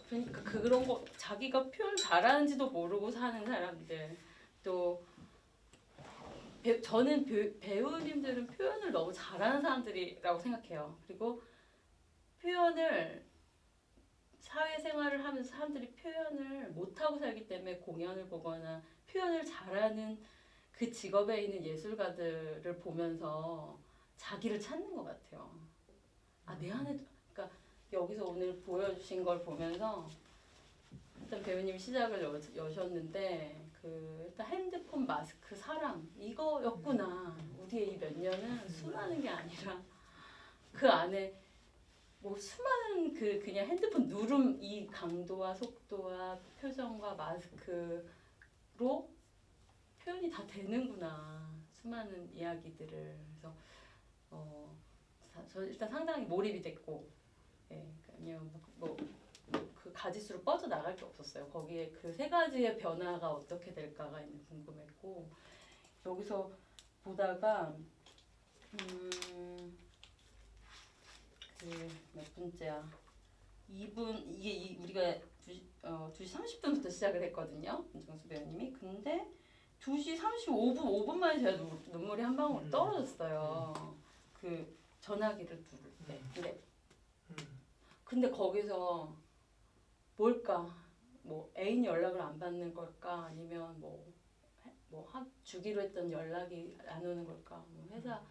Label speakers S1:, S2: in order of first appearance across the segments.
S1: 그러니까 그런 거 자기가 표현 잘하는지도 모르고 사는 사람들 또 저는 배우님들은 표현을 너무 잘하는 사람들이라고 생각해요. 그리고 표현을 사회생활을 하면서 사람들이 표현을 못하고 살기 때문에 공연을 보거나 표현을 잘하는 그 직업에 있는 예술가들을 보면서 자기를 찾는 것 같아요. 아, 내 안에 그러니까 여기서 오늘 보여주신 걸 보면서 일단 배우님 시작을 여셨는데 그 일단 핸드폰 마스크 사랑 이거였구나. 우리의 이 몇 년은 수많은 게 아니라 그 안에 뭐 수많은 그냥 핸드폰 누름 이 강도와 속도와 표정과 마스크로 표현이 다 되는구나. 수많은 이야기들을 그래서 저 일단 상당히 몰입이 됐고, 예, 그냥 그 가지수로 뻗어 나갈 게 없었어요. 거기에 그 세 가지의 변화가 어떻게 될까가 궁금했고 여기서 보다가 그 몇 분째야? 2분 이게 우리가 2시 30분부터 시작을 했거든요. 김정수 배우님이. 근데 2시 35분 5분 만에 제가 눈물이 한 방울 떨어졌어요. 그 전화기를 누를 때. 근데 거기서 뭘까? 뭐 애인 연락을 안 받는 걸까? 아니면 뭐 주기로 했던 연락이 안 오는 걸까? 뭐 회사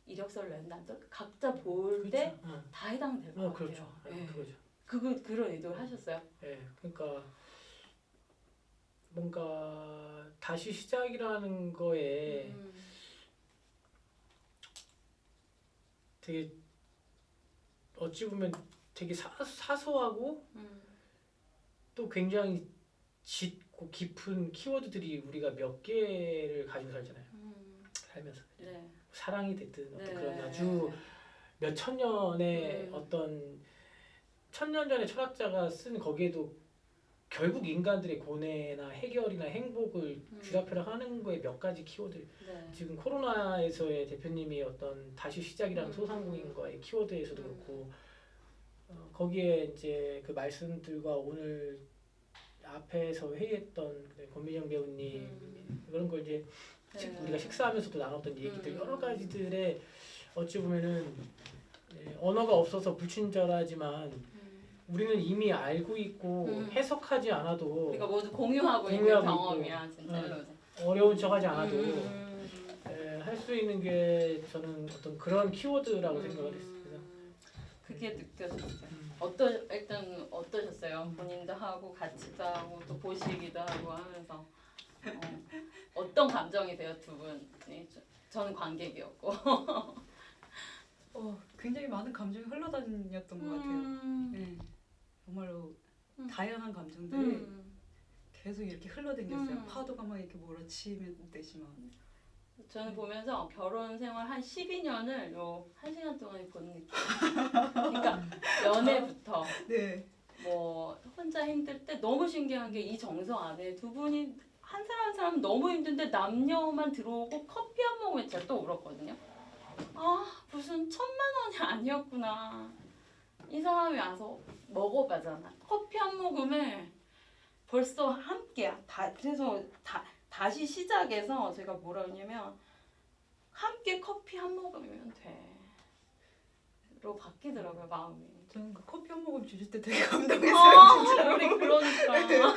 S1: 이력서를 낸다. 각자 볼 때 다 해당될 것 같아요.
S2: 그렇죠.
S1: 네.
S2: 그거죠.
S1: 그런 의도를 하셨어요?
S2: 예, 그러니까 뭔가 다시 시작이라는 거에 되게 어찌 보면 되게 사소하고 또 굉장히 짙고 깊은 키워드들이 우리가 몇 개를 가지고 살잖아요. 살면서.
S1: 네.
S2: 사랑이 됐든 어떤
S1: 네.
S2: 그런 아주 몇 천 년의 어떤 천년 전의 철학자가 쓴 거기에도 결국 인간들의 고뇌나 해결이나 행복을 쥐라펴라 하는 거에 몇 가지 키워드.
S1: 네.
S2: 지금 코로나에서의 대표님이 어떤 다시 시작이라는 소상공인과의 키워드에서도 그렇고 거기에 이제 그 말씀들과 오늘 앞에서 회의했던 권민영 배우님 그런 걸 이제 우리가 식사하면서도 나눴던 얘기들 여러 가지들의 어찌 보면은 언어가 없어서 불친절하지만 우리는 이미 알고 있고 해석하지 않아도
S1: 우리가 모두 공유하고 있는 경험이야 진짜로.
S2: 어려운 척하지 않아도 할 수 있는 게 저는 어떤 그런 키워드라고 생각을 했습니다.
S1: 그게 느껴졌어요. 일단 어떠셨어요? 본인도 하고 같이도 하고 또 보시기도 하고 하면서 어떤 감정이 돼요 두 분이? 저는 관객이었고.
S3: 굉장히 많은 감정이 흘러다녔던 것 같아요. 네, 정말로 다양한 감정들이 계속 이렇게 흘러다녔어요. 파도가 막 이렇게 몰아치면 듯이만.
S1: 저는 보면서 결혼 생활 한 12년을 요 1시간 동안 본 느낌. 그러니까 연애부터
S3: 네.
S1: 뭐 혼자 힘들 때 너무 신기한 게 이 정서 안에 두 분이 한 사람 한 사람은 너무 힘든데 남녀만 들어오고 커피 한 모금에 제가 또 울었거든요. 아 무슨 1,000만 원이 아니었구나. 이 사람이 와서 먹어봐잖아. 커피 한 모금에 벌써 함께야. 그래서 다시 시작해서 제가 뭐라 그러냐면 함께 커피 한 모금이면 돼로 바뀌더라고요 마음이.
S3: 저는 그 커피 한 모금 주실 때 되게 감동했어요.
S1: 아 우리 그러니까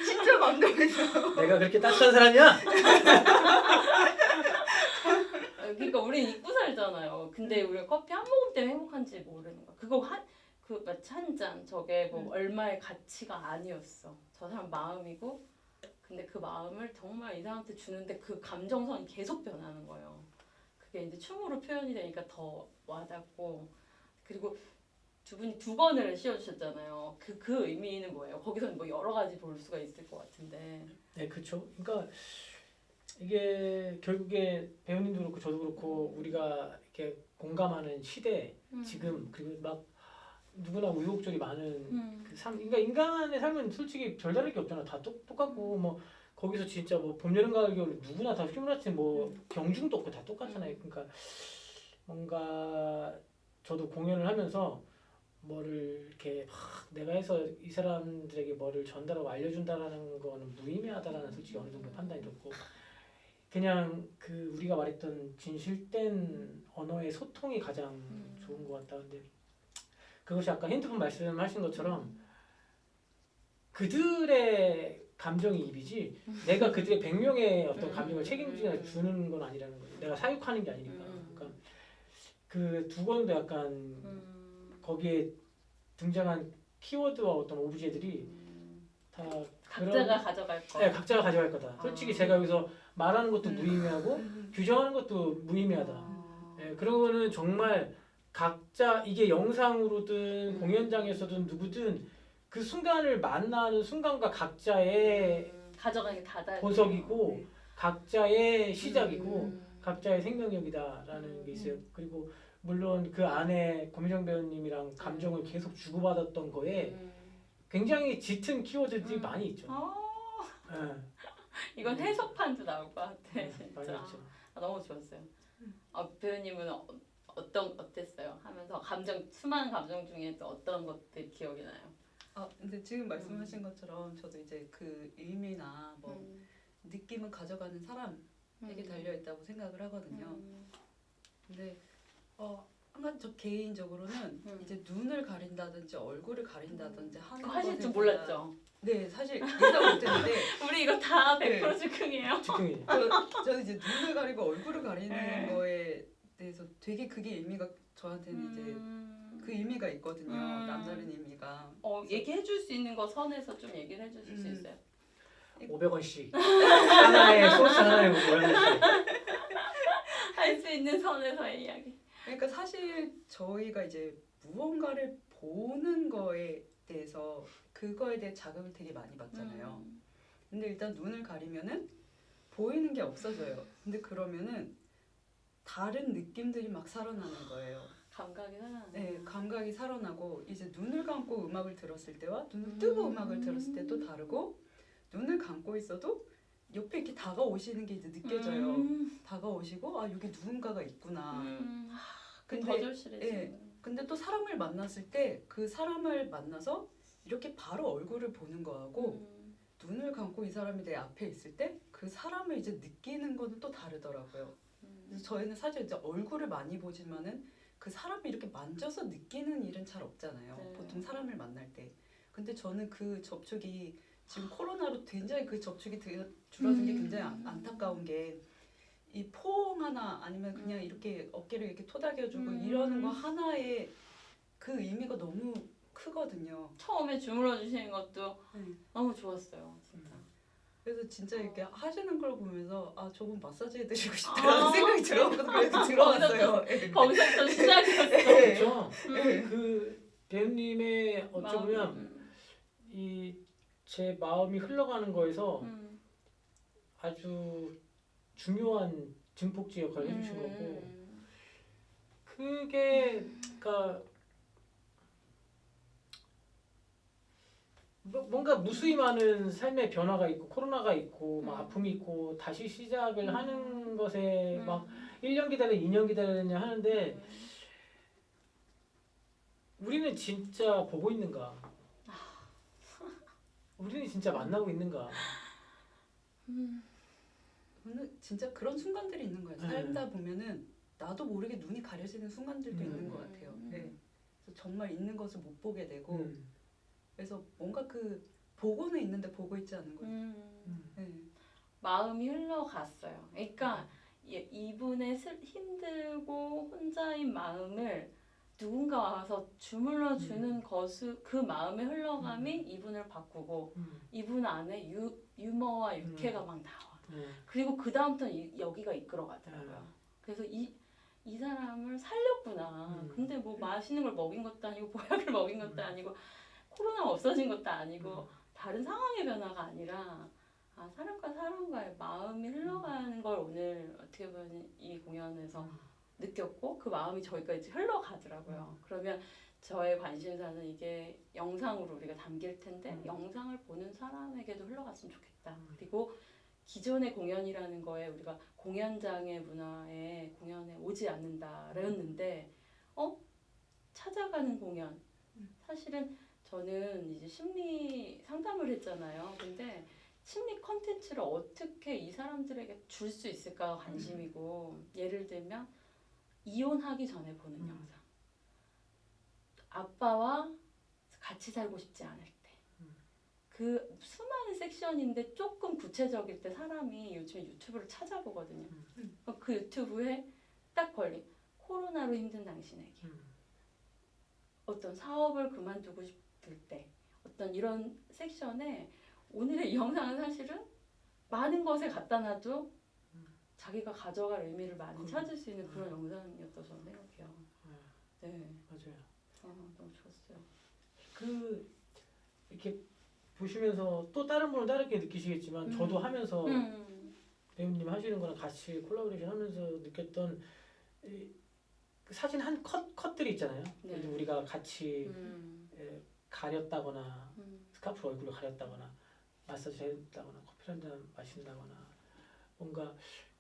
S3: 진짜 감동했어요.
S2: 내가 그렇게 따뜻한 사람이야?
S1: 그러니까 우리 잊고 살잖아요. 근데 우리가 커피 한 모금 때문에 행복한지 모르는 거야. 그거 그 마치 한 잔 저게 뭐 얼마의 가치가 아니었어. 저 사람 마음이고 근데 그 마음을 정말 이 사람한테 주는데 그 감정선이 계속 변하는 거예요. 그게 이제 춤으로 표현이 되니까 더 와닿고 그리고 두 분이 두 번을 씌워주셨잖아요. 그 의미는 뭐예요? 거기서는 뭐 여러 가지 볼 수가 있을 것 같은데.
S2: 네, 그렇죠. 그러니까 이게 결국에 배우님도 그렇고 저도 그렇고 우리가 이렇게 공감하는 시대 지금 그리고 막 누구나 우여곡절이 많은 그 삶. 그러니까 인간의 삶은 솔직히 별다를 게 없잖아. 다 똑같고 뭐 거기서 진짜 뭐 봄, 여름, 가을, 겨울 누구나 다 휴무라치 뭐 경중도 없고 다 똑같잖아요. 그러니까 뭔가 저도 공연을 하면서 뭐를 이렇게 막 내가 해서 이 사람들에게 뭐를 전달하고 알려준다라는 거는 무의미하다라는 솔직히 어느 정도 판단이 들었고 그냥 그 우리가 말했던 진실된 언어의 소통이 가장 좋은 것 같다. 근데 그것이 아까 핸드폰 말씀하신 것처럼 그들의 감정이입이지 내가 그들의 100명의 어떤 감정을 책임지거나 주는 건 아니라는 거죠. 내가 사육하는 게 아니니까. 그러니까 그 두 권도 약간 거기에 등장한 키워드와 어떤 오브제들이 다
S1: 각자가 가져갈 거.
S2: 네, 각자가 가져갈 거다. 솔직히 제가 여기서 말하는 것도 무의미하고 규정하는 것도 무의미하다. 네, 그런 거는 정말 각자 이게 영상으로든 공연장에서든 누구든 그 순간을 만나는 순간과 각자의
S1: 가져가는 게 다다.
S2: 보석이고 각자의 시작이고 각자의 생명력이다라는 게 있어요. 그리고 물론 그 안에 고미정 배우님이랑 감정을 계속 주고받았던 거에 굉장히 짙은 키워드들이 많이 있죠. 네.
S1: 이건 해석판도 나올 것 같아
S2: 많이
S1: 진짜.
S2: 있죠.
S1: 너무 좋았어요. 배우님은 어땠어요? 하면서 수많은 감정 중에 또 어떤 것들 기억이 나요?
S3: 근데 지금 말씀하신 것처럼 저도 이제 그 의미나 뭐 느낌은 가져가는 사람에게 달려 있다고 생각을 하거든요. 근데 한 가지 저 개인적으로는 이제 눈을 가린다든지 얼굴을 가린다든지 하는
S1: 그거 하실 줄
S3: 것에
S1: 몰랐죠?
S3: 네, 사실 예상 못했는데
S1: 우리 이거 다 100%
S3: 네.
S1: 즉흥이에요.
S2: 즉흥이.
S3: 저는 이제 눈을 가리고 얼굴을 가리는
S1: 네.
S3: 거에 대해서 되게 그게 의미가 저한테는 이제 그 의미가 있거든요. 남다른 의미가.
S1: 얘기해 줄 수 있는 거 선에서 좀 얘기를 해 주실 수 있어요?
S2: 500원씩 하나에 소스 하나에 500원씩.
S1: 할 수 있는 선에서의 이야기.
S3: 그러니까 사실 저희가 이제 무언가를 보는 거에 대해서 그거에 대해 자극을 되게 많이 받잖아요. 근데 일단 눈을 가리면은 보이는 게 없어져요. 근데 그러면은 다른 느낌들이 막 살아나는 거예요.
S1: 감각이 살아나는.
S3: 네, 감각이 살아나고 이제 눈을 감고 음악을 들었을 때와 눈을 뜨고 음악을 들었을 때 또 다르고 눈을 감고 있어도 옆에 이렇게 다가오시는 게 이제 느껴져요. 다가오시고 여기 누군가가 있구나.
S1: 더
S3: 근데
S1: 절실해지는.
S3: 근데 또 사람을 만났을 때 그 사람을 만나서 이렇게 바로 얼굴을 보는 거하고 눈을 감고 이 사람이 내 앞에 있을 때 그 사람을 이제 느끼는 거는 또 다르더라고요. 그래서 저희는 사실 이제 얼굴을 많이 보지만은 그 사람을 이렇게 만져서 느끼는 일은 잘 없잖아요.
S1: 네.
S3: 보통 사람을 만날 때. 근데 저는 그 접촉이 지금 코로나로 굉장히 그 접촉이 줄어든 게 굉장히 안타까운 게 이 포옹 하나 아니면 그냥 이렇게 어깨를 이렇게 토닥여주고 이러는 거 하나에 그 의미가 너무 크거든요.
S1: 처음에 주물러 주시는 것도 너무 좋았어요, 진짜.
S3: 그래서 진짜 이렇게 하시는 걸 보면서 저분 마사지 해드리고 싶다는 생각이 들어왔어요.
S1: 거기서 또 시작이었어.
S2: 그렇죠. 그 배우님의 어쩌면 이 제 마음이 흘러가는 거에서 아주 중요한 증폭지 역할을 해주신 거고 그게 그러니까 뭔가 무수히 많은 삶의 변화가 있고 코로나가 있고 막 아픔이 있고 다시 시작을 하는 것에 막 1년 기다려 2년 기다리냐 하는데 우리는 진짜 보고 있는가? 우리는 진짜 만나고 있는가?
S3: 저는 진짜 그런 순간들이 있는 거예요. 살다 보면은 나도 모르게 눈이 가려지는 순간들도 있는 것 같아요. 네. 그래서 정말 있는 것을 못 보게 되고 그래서 뭔가 그 보고는 있는데 보고 있지 않는 거죠. 네.
S1: 마음이 흘러갔어요. 그러니까 이분의 힘들고 혼자인 마음을 누군가 와서 주물러 주는 그 마음의 흘러감이 이분을 바꾸고 이분 안에 유머와 유쾌가 막 나와. 그리고 그 다음부터는 여기가 이끌어가더라고요. 그래서 이 사람을 살렸구나. 근데 뭐 맛있는 걸 먹인 것도 아니고 보약을 먹인 것도 아니고 코로나가 없어진 것도 아니고 다른 상황의 변화가 아니라 사람과 사람과의 마음이 흘러가는 걸 오늘 어떻게 보면 이 공연에서 느꼈고 그 마음이 저희까지 흘러가더라고요. 그러면 저의 관심사는 이게 영상으로 우리가 담길 텐데 영상을 보는 사람에게도 흘러갔으면 좋겠다. 그리고 기존의 공연이라는 거에 우리가 공연장의 문화에 공연에 오지 않는다였는데 찾아가는 공연 사실은 저는 이제 심리 상담을 했잖아요. 근데 심리 컨텐츠를 어떻게 이 사람들에게 줄 수 있을까 관심이고, 예를 들면 이혼하기 전에 보는 영상, 아빠와 같이 살고 싶지 않을 때, 그 수많은 섹션인데 조금 구체적일 때 사람이 요즘에 유튜브를 찾아보거든요. 그 유튜브에 딱 걸린 코로나로 힘든 당신에게, 어떤 사업을 그만두고 싶을 때, 어떤 이런 섹션에 오늘의 이 영상은 사실은 많은 것에 갖다 놔도 자기가 가져갈 의미를 많이 찾을 수 있는 그런 영상이었다고 저는 생각해요. 네,
S2: 맞아요.
S1: 너무 좋았어요.
S2: 그 이렇게 보시면서 또 다른 분은 다르게 느끼시겠지만 저도 하면서 배우님 하시는 거랑 같이 콜라보레이션 하면서 느꼈던 그 사진 한 컷들이 있잖아요.
S1: 네.
S2: 예를 들어 우리가 같이 가렸다거나 스카프 얼굴을 가렸다거나 마사지 해줬다거나 커피 한잔 마신다거나 뭔가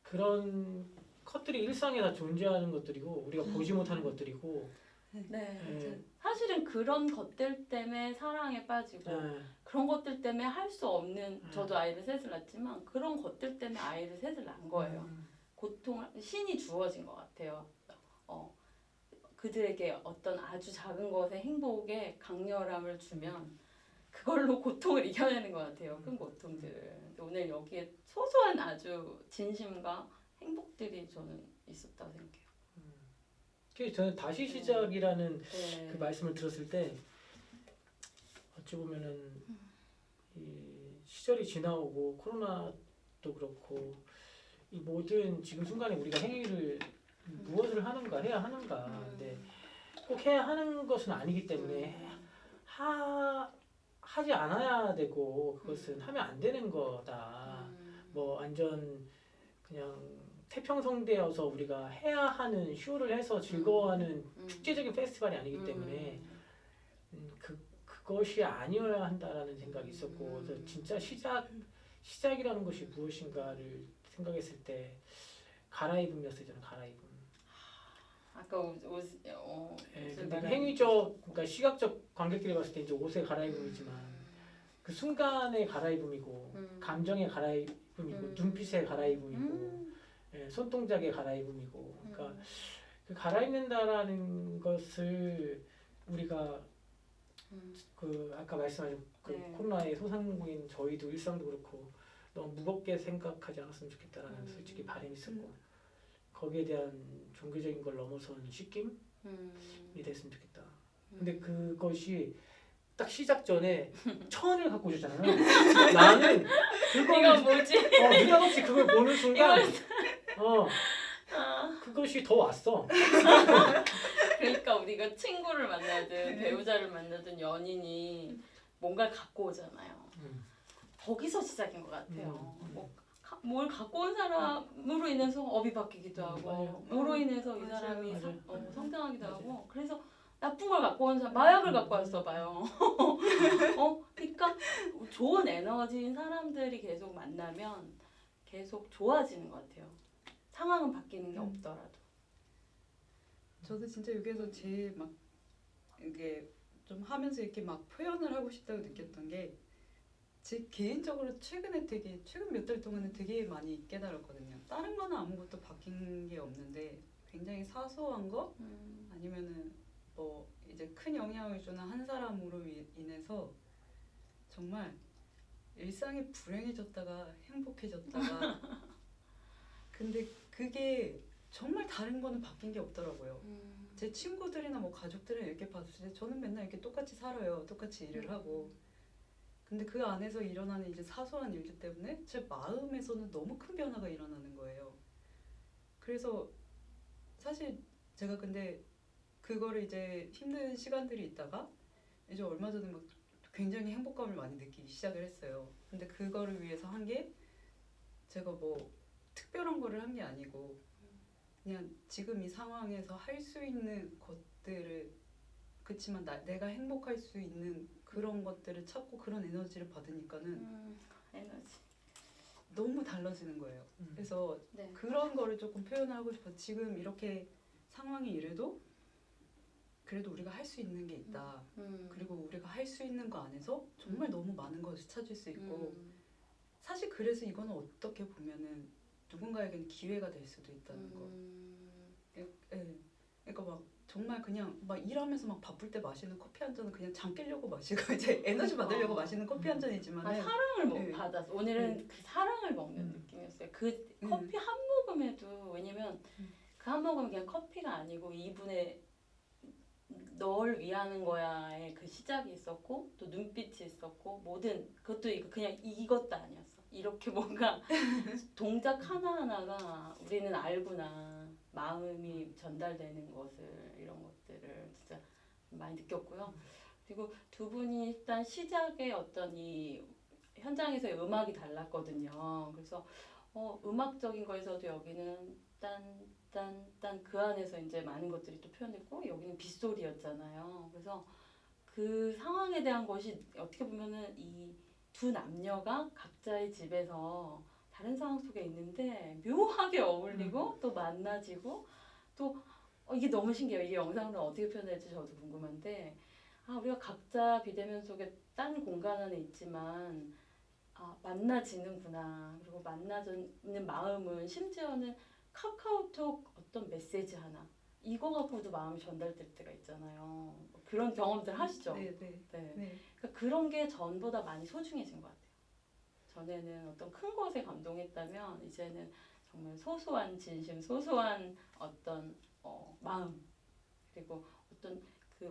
S2: 그런 컷들이 일상에 다 존재하는 것들이고 우리가 보지 못하는 것들이고
S1: 네, 사실은 그런 것들 때문에 사랑에 빠지고 그런 것들 때문에 할 수 없는, 저도 아이를 셋을 낳지만 그런 것들 때문에 아이를 셋을 낳은 거예요. 고통을 신이 주어진 것 같아요. 그들에게 어떤 아주 작은 것의 행복에 강렬함을 주면 그걸로 고통을 이겨내는 것 같아요. 큰 고통들. 근데 오늘 여기에 소소한 아주 진심과 행복들이 저는 있었다고 생각해요.
S2: 그래서 저는 다시 시작이라는
S1: 네.
S2: 그 말씀을 들었을 때 어찌 보면은 이 시절이 지나오고 코로나도 그렇고 이 모든 지금 순간에 우리가 행위를 무엇을 하는가 해야 하는가 근데 꼭 해야 하는 것은 아니기 때문에 하지 않아야 되고 그것은 하면 안 되는 거다. 뭐 완전 그냥 태평성대여서 우리가 해야 하는 쇼를 해서 즐거워하는 축제적인 페스티벌이 아니기 때문에 그것이 아니어야 한다라는 생각이 있었고 그래서 진짜 시작이라는 것이 무엇인가를 생각했을 때 갈아입음이었어요. 저는 갈아입음.
S1: 아까
S2: 근데 그 행위적, 그러니까 시각적 관객들이 봤을 때 이제 옷의 갈아입음이지만 그 순간의 갈아입음이고 감정의 갈아입음이고 눈빛의 갈아입음이고 손동작의 갈아입음이고 그러니까 그 갈아입는다라는 것을 우리가 그 아까 말씀하신 그 코로나의 소상공인 저희도 일상도 그렇고 너무 무겁게 생각하지 않았으면 좋겠다라는 솔직히 바람이 있었고 거기에 대한 종교적인 걸 넘어선 씻김이 됐으면 좋겠다. 근데 그것이 딱 시작 전에 천을 갖고 오셨잖아요. 나는
S1: 이건 뭐지?
S2: 느닷없이 그걸 보는 순간 그것이 더 왔어.
S1: 그러니까 우리가 친구를 만나든 배우자를 만나든 연인이 뭔가를 갖고 오잖아요. 거기서 시작인 것 같아요. 뭘 갖고 온 사람으로 인해서 업이 바뀌기도 하고 뭐로 인해서 이 사람이 성장하기도 하고 그래서 나쁜 걸 갖고 온 사람, 마약을 갖고 왔어 봐요. 그러니까 좋은 에너지인 사람들이 계속 만나면 계속 좋아지는 것 같아요. 상황은 바뀌는 게 없더라도.
S3: 저도 진짜 여기에서 제일 막 이게 좀 하면서 이렇게 막 표현을 하고 싶다고 느꼈던 게 제 개인적으로 최근 몇 달 동안은 되게 많이 깨달았거든요. 다른 거는 아무것도 바뀐 게 없는데 굉장히 사소한 거 아니면은 뭐 이제 큰 영향을 주는 한 사람으로 인해서 정말 일상이 불행해졌다가 행복해졌다가 근데 그게 정말 다른 거는 바뀐 게 없더라고요. 제 친구들이나 뭐 가족들을 이렇게 봤을 때 저는 맨날 이렇게 똑같이 살아요. 똑같이 일을 하고. 근데 그 안에서 일어나는 이제 사소한 일들 때문에 제 마음에서는 너무 큰 변화가 일어나는 거예요. 그래서 사실 제가 근데 그거를 이제 힘든 시간들이 있다가 이제 얼마 전에 막 굉장히 행복감을 많이 느끼기 시작을 했어요. 근데 그거를 위해서 한 게 제가 뭐 특별한 거를 한 게 아니고 그냥 지금 이 상황에서 할 수 있는 것들을 그치만 내가 행복할 수 있는 그런 것들을 찾고 그런 에너지를 받으니까는
S1: 에너지
S3: 너무 달라지는 거예요. 그래서 그런 거를 조금 표현하고 싶어. 지금 이렇게 상황이 이래도 그래도 우리가 할 수 있는 게 있다.
S1: 음.
S3: 그리고 우리가 할 수 있는 거 안에서 정말 너무 많은 것을 찾을 수 있고
S1: 음.
S3: 사실 그래서 이거는 어떻게 보면은 누군가에게는 기회가 될 수도 있다는 거. 예. 그러니까 막 정말 그냥 막 일하면서 막 바쁠 때 마시는 커피 한 잔은 그냥 잠 깨려고 마시고 이제 에너지 받으려고 마시는 커피 한 잔이지만
S1: 아, 사랑을
S3: 네.
S1: 받았어. 오늘은 그 사랑을 먹는 느낌이었어요. 그 커피 한 모금에도 왜냐면 그 한 모금은 그냥 커피가 아니고 이분의 널 위하는 거야의 그 시작이 있었고 또 눈빛이 있었고 모든 그것도 그냥 이것도 아니었어. 이렇게 뭔가 동작 하나하나가 우리는 알구나 마음이 전달되는 것을 이런 것들을 진짜 많이 느꼈고요. 그리고 두 분이 일단 시작에 어떤 이 현장에서의 음악이 달랐거든요. 그래서 음악적인 거에서도 여기는 딴딴딴 그 안에서 이제 많은 것들이 또 표현됐고 여기는 빗소리였잖아요. 그래서 그 상황에 대한 것이 어떻게 보면은 이 두 남녀가 각자의 집에서 다른 상황 속에 있는데 묘하게 어울리고 또 만나지고 또 이게 너무 신기해요. 이게 영상으로 어떻게 표현될지 저도 궁금한데 우리가 각자 비대면 속에 딴 공간 안에 있지만 만나지는구나. 그리고 만나는 마음은 심지어는 카카오톡 어떤 메시지 하나 이거 갖고도 마음이 전달될 때가 있잖아요. 그런 경험들 하시죠?
S3: 네.
S1: 네. 그러니까 그런 게 전보다 많이 소중해진 것 같아요. 전에는 어떤 큰 것에 감동했다면 이제는 정말 소소한 진심, 소소한 어떤 마음 그리고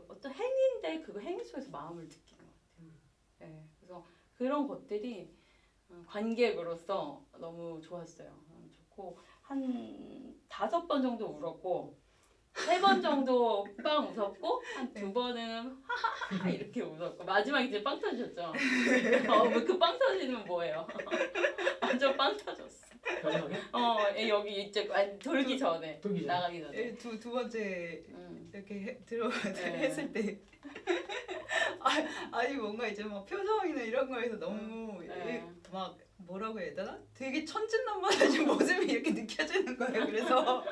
S1: 어떤 행위인데 그 행위 속에서 마음을 느끼는 것 같아요. 네. 그래서 그런 것들이 관객으로서 너무 좋았어요. 좋고 한 5번 정도 울었고 3번 정도 빵 웃었고 한 2번은 하하하 이렇게 웃었고 마지막에 이제 빵 터졌죠. 그 빵 터지는 뭐예요? 완전 빵 터졌어.
S2: 마지막에?
S1: 여기 이제 돌기 전에
S2: 돌기 전에.
S1: 나가기 전에.
S3: 두 번째 이렇게 들어가서
S1: 네.
S3: 했을 때 아니 뭔가 이제 막 표정이나 이런 거에서 너무
S1: 네.
S3: 막 뭐라고 해야 되나? 되게 천진난만한 모습이 이렇게 느껴지는 거예요. 그래서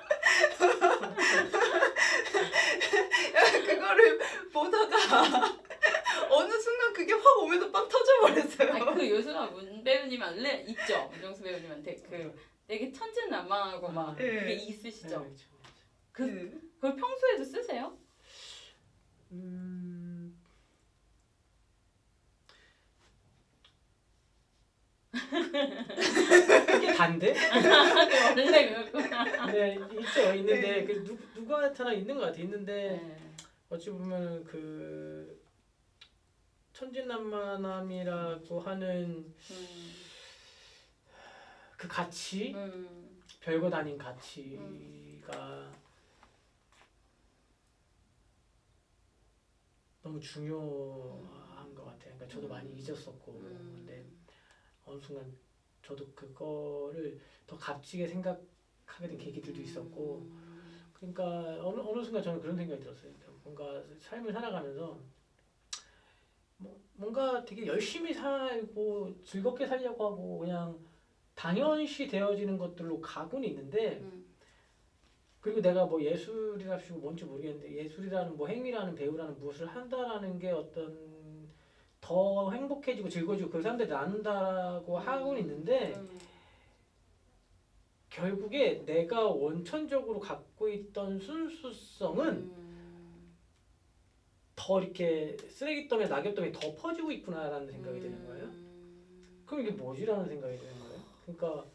S3: 그거를 보다가 어느 순간 그게 확 오면서 빵 터져버렸어요.
S1: 그 요소가 문 배우님한테 있죠. 문정수 배우님한테 되게 천진난만하고 막
S3: 네.
S1: 그게 있으시죠.
S2: 네, 그렇죠.
S1: 그걸 평소에도 쓰세요?
S2: 그게 단데?
S1: 원래 그렇구나.
S2: 네, 있죠. 있는데
S3: 네.
S2: 그 누구한테나 있는 것 같아. 있는데
S1: 네.
S2: 어찌 보면 그 천진난만함이라고 하는 그 가치, 별것 아닌 가치가 너무 중요한 것 같아요. 그러니까 저도 많이 잊었었고, 근데 어느 순간 저도 그거를 더 값지게 생각하게 된 계기들도 있었고, 그러니까 어느 순간 저는 그런 생각이 들었어요. 뭔가 삶을 살아가면서 뭔가 되게 열심히 살고 즐겁게 살려고 하고 그냥 당연시 되어지는 것들로 가고는 있는데 그리고 내가 뭐 예술이랍시고 뭔지 모르겠는데 예술이라는 뭐 행위라는 배우라는 무엇을 한다라는 게 어떤 더 행복해지고 즐거워지고 그 사람들이 나눈다고 하고는 있는데 결국에 내가 원천적으로 갖고 있던 순수성은 더 이렇게 쓰레기더미 낙엽더미 더 퍼지고 있구나라는 생각이 드는 거예요. 그럼 이게 뭐지라는 생각이 드는 거예요. 그러니까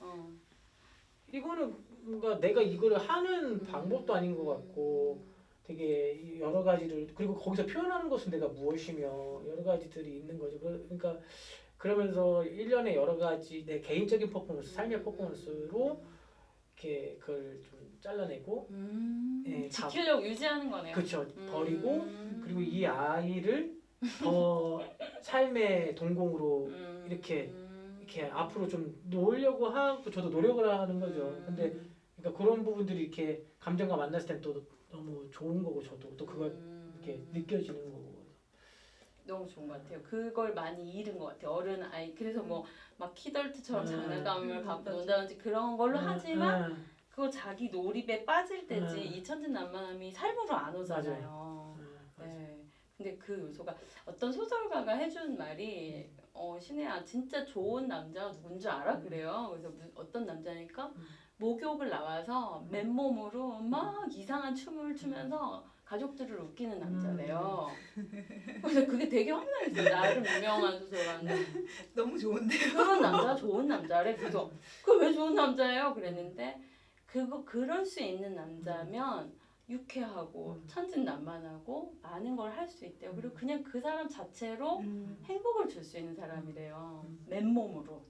S2: 이거는 뭔가 내가 이거를 하는 방법도 아닌 것 같고 되게 여러 가지를 그리고 거기서 표현하는 것은 내가 무엇이며 여러 가지들이 있는 거죠. 그러니까 그러면서 일련의 여러 가지 내 개인적인 퍼포먼스, 삶의 퍼포먼스로 이렇게 그걸 좀 잘라내고
S1: 지키려고 유지하는 거네요.
S2: 그렇죠. 버리고 그리고 이 아이를 더 삶의 동공으로 이렇게 앞으로 좀 놓으려고 하고 저도 노력을 하는 거죠. 근데 그러니까 그런 부분들이 이렇게 감정과 만났을 땐 또 너무 좋은 거고 저도 또 그걸 이렇게 느껴지는 거고.
S1: 너무 좋은 것 같아요. 그걸 많이 잃은 것 같아요. 어른 아이 그래서 뭐 막 키덜트처럼 장난감을 갖고 논다든지 그런 걸로 하지만 그거 자기 놀입에 빠질 때지 이 천진난만함이 삶으로 안 오잖아요. 근데 그 요소가 어떤 소설가가 해준 말이 신혜야 진짜 좋은 남자가 누군 줄 알아? 그래요. 그래서 어떤 남자니까 목욕을 나와서 맨몸으로 막 이상한 춤을 추면서 가족들을 웃기는 남자래요. 그래서 그게 되게 황당했어요. 나름 유명한 소설가인데
S3: 너무 좋은데요.
S1: 그런 남자가 좋은 남자래. 그래서 그 왜 좋은 남자예요? 그랬는데 그럴 수 있는 남자면 유쾌하고 천진난만하고 많은 걸 할 수 있대요. 그리고 그냥 그 사람 자체로 행복을 줄 수 있는 사람이래요. 맨몸으로.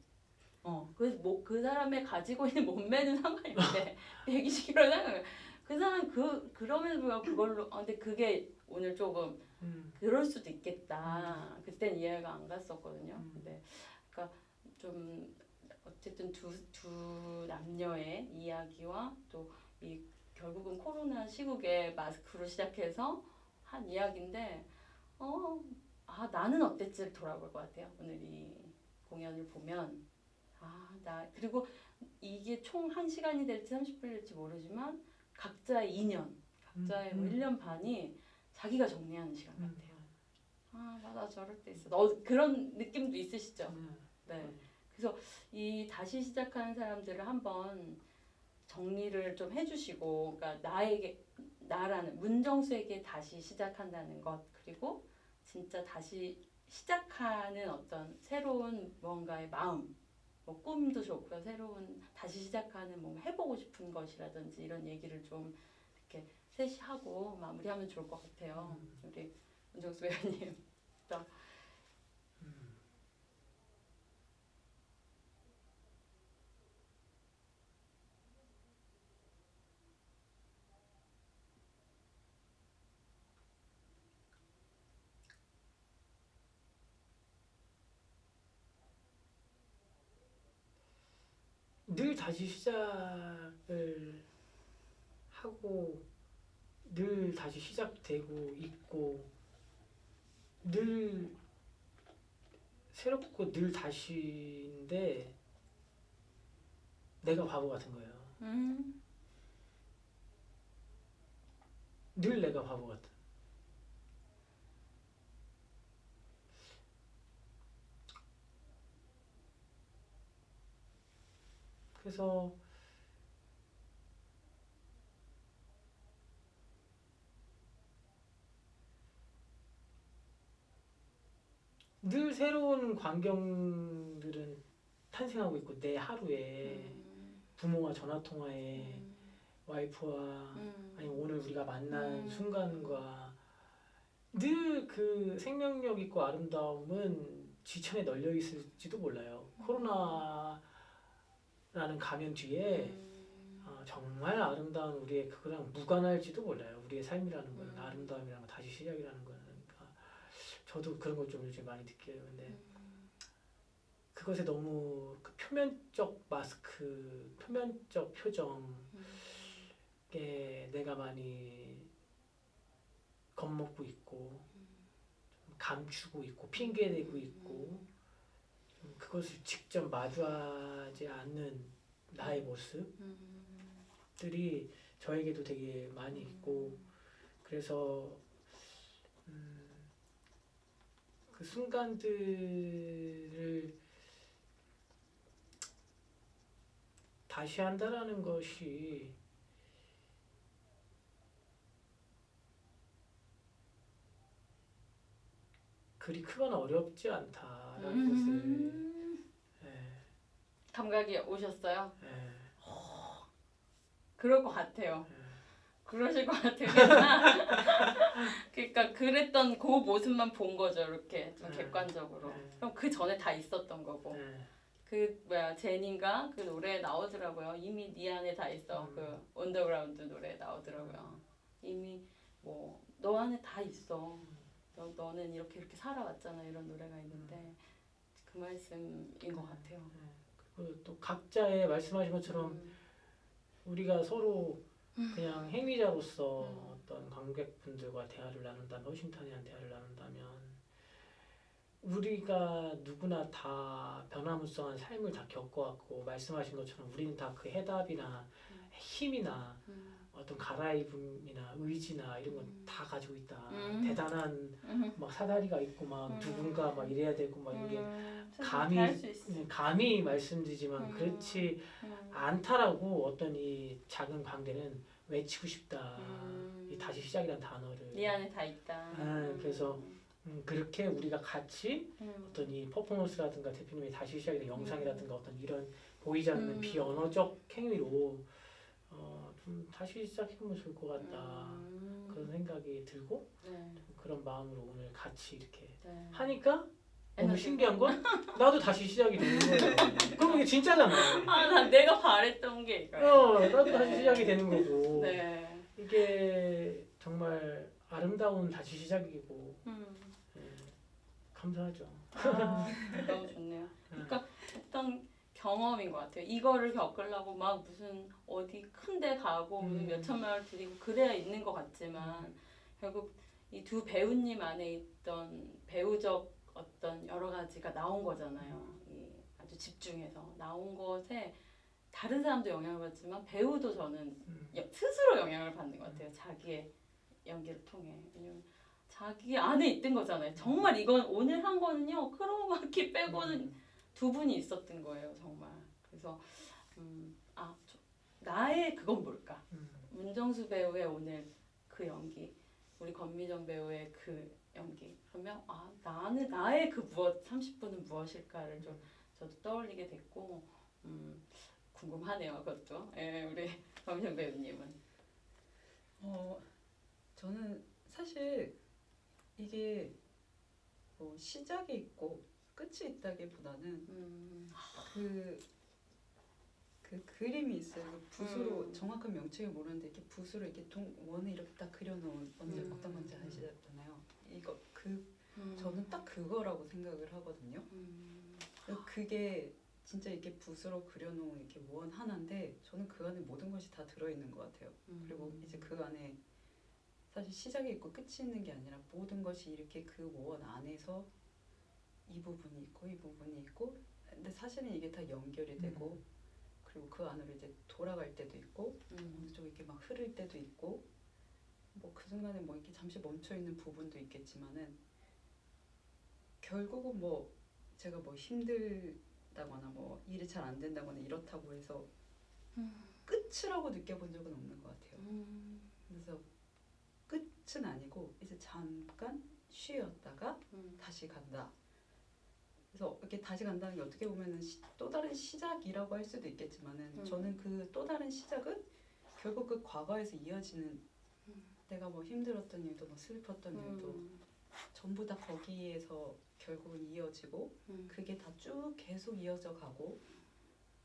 S1: 그래서 그 사람의 가지고 있는 몸매는 상관이 없는데 120kg 상관. 그 사람 그럼에도 불구하고 그걸로 근데 그게 오늘 조금 그럴 수도 있겠다. 그땐 이해가 안 갔었거든요. 근데 그러니까 좀 어쨌든 두 남녀의 이야기와 또 이 결국은 코로나 시국에 마스크로 시작해서 한 이야기인데 나는 어땠지를 돌아볼 것 같아요. 오늘 이 공연을 보면 그리고 이게 총 1시간이 될지 30분이 될지 모르지만 각자의 2년, 각자의 뭐 1년 반이 자기가 정리하는 시간 같아요. 맞아 저럴 때 있어. 그런 느낌도 있으시죠? 네. 그래서 이 다시 시작하는 사람들을 한번 정리를 좀 해주시고, 그러니까 나라는 문정수에게 다시 시작한다는 것, 그리고 진짜 다시 시작하는 어떤 새로운 뭔가의 마음, 뭐 꿈도 좋고요. 새로운 다시 시작하는 뭔가 해보고 싶은 것이라든지 이런 얘기를 좀 이렇게 셋이 하고 마무리하면 좋을 것 같아요. 우리 문정수 배우님.
S2: 늘 다시 시작을 하고 늘 다시 시작되고 있고 늘 새롭고 늘 다시인데 내가 바보 같은 거예요. 늘 내가 바보 같아. 그래서 늘 새로운 광경들은 탄생하고 있고 내 하루에 부모와 전화 통화에 와이프와 아니 오늘 우리가 만난 순간과 늘 그 생명력 있고 아름다움은 지천에 널려 있을지도 몰라요. 코로나라는 가면 뒤에 정말 아름다운 우리의 그거랑 무관할지도 몰라요. 우리의 삶이라는 거는 아름다움이라는 거 다시 시작이라는 거는 그러니까 저도 그런 걸 좀 요즘 많이 느껴요. 근데 그것에 너무 그 표면적 마스크, 표면적 표정에 내가 많이 겁먹고 있고 좀 감추고 있고 핑계대고 있고 좀 그것을 직접 마주하지 않는 나의 모습들이 저에게도 되게 많이 있고 그래서 그 순간들을 다시 한다라는 것이 그리 크거나 어렵지 않다라는 것을
S1: 감각이 오셨어요?
S2: 예,
S1: 그럴 것 같아요.
S2: 예.
S1: 그러실 것 같아요. 그러니까 그랬던 그 모습만 본 거죠. 이렇게 좀 객관적으로. 그럼 그 전에 다 있었던 거고. 그 제니가 그 노래에 나오더라고요. 이미 네 안에 다 있어. 그 언더그라운드 노래에 나오더라고요. 이미 뭐 너 안에 다 있어. 너는 이렇게 살아왔잖아. 이런 노래가 있는데 그 말씀인 것 같아요.
S2: 그리고 또 각자의 말씀하신 것처럼 우리가 서로 그냥 행위자로서 어떤 관객분들과 대화를 나눈다면 허심탄회한 대화를 나눈다면 우리가 누구나 다 변화무쌍한 삶을 다 겪어왔고 말씀하신 것처럼 우리는 다 그 해답이나 힘이나 어떤 갈아입음이나 의지나 이런 건 다 가지고 있다.
S1: 음.
S2: 대단한 막 사다리가 있고 막 누군가 막 이래야 되고 막 이게 감히
S1: 할수 있어.
S2: 감히 말씀드리지만 그렇지
S1: 음.
S2: 않다라고 어떤 이 작은 광대는 외치고 싶다. 이 다시 시작이라는 단어를.
S1: 네 안에 다 있다.
S2: 그래서 그렇게 우리가 같이 어떤 이 퍼포먼스라든가 대표님의 다시 시작이나 영상이라든가 어떤 이런 보이지 않는 비언어적 행위로 좀 다시 시작해보면 좋을 것 같다. 그런 생각이 들고
S1: 네.
S2: 그런 마음으로 오늘 같이 이렇게
S1: 네.
S2: 하니까 너무
S1: 에너지가.
S2: 신기한 건 나도 다시 시작이 되는 거예요. 그럼 이게 진짜잖아요.
S1: 난 내가 바랬던 게 이거야.
S2: 나도 다시 시작이 되는 거고
S1: 네.
S2: 이게 정말 아름다운 다시 시작이고 예, 감사하죠.
S1: 너무 좋네요. 그러니까 어떤 경험인 것 같아요. 이거를 겪으려고 막 무슨 어디 큰데 가고 무슨 몇천만 원을 들이고 그래야 있는 것 같지만 결국 이 두 배우님 안에 있던 배우적 어떤 여러 가지가 나온 거잖아요. 이 아주 집중해서 나온 것에 다른 사람도 영향을 받지만 배우도 저는 스스로 영향을 받는 것 같아요. 자기의 연기를 통해. 왜냐면 자기 안에 있던 거잖아요. 정말 이건 오늘 한 거는요. 크로마키 빼고는 두 분이 있었던 거예요. 정말. 그래서 나의 그건 뭘까? 문정수 배우의 오늘 그 연기, 우리 권미정 배우의 그 연기. 그러면 나는 나의 그 무엇 30분은 무엇일까를 좀 저도 떠올리게 됐고 궁금하네요. 그것도. 예, 우리 권미정 배우님은.
S3: 저는 사실 이게 뭐 시작이 있고 끝이 있다기보다는 그 그림이 있어요. 그 붓으로 정확한 명칭을 모르는데 이렇게 붓으로 이렇게 원을 이렇게 딱 그려놓은 어떤 건지 아시잖아요. 이거 저는 딱 그거라고 생각을 하거든요. 그게 진짜 이렇게 붓으로 그려놓은 이렇게 원 하나인데 저는 그 안에 모든 것이 다 들어있는 것 같아요. 그리고 이제 그 안에 사실 시작이 있고 끝이 있는 게 아니라 모든 것이 이렇게 그 원 안에서 이 부분이 있고 이 부분이 있고 근데 사실은 이게 다 연결이 되고 그리고 그 안으로 이제 돌아갈 때도 있고 어느 쪽 이렇게 막 흐를 때도 있고 뭐 그 순간에 뭐 이렇게 잠시 멈춰 있는 부분도 있겠지만은 결국은 뭐 제가 뭐 힘들다거나 뭐 일이 잘 안 된다거나 이렇다고 해서 끝이라고 느껴본 적은 없는 것 같아요. 그래서 끝은 아니고 이제 잠깐 쉬었다가 다시 간다. 그래서 이렇게 다시 간다는 게 어떻게 보면은 또 다른 시작이라고 할 수도 있겠지만은 저는 그 또 다른 시작은 결국 그 과거에서 이어지는 내가 뭐 힘들었던 일도 뭐 슬펐던 일도 전부 다 거기에서 결국은 이어지고 그게 다 쭉 계속 이어져 가고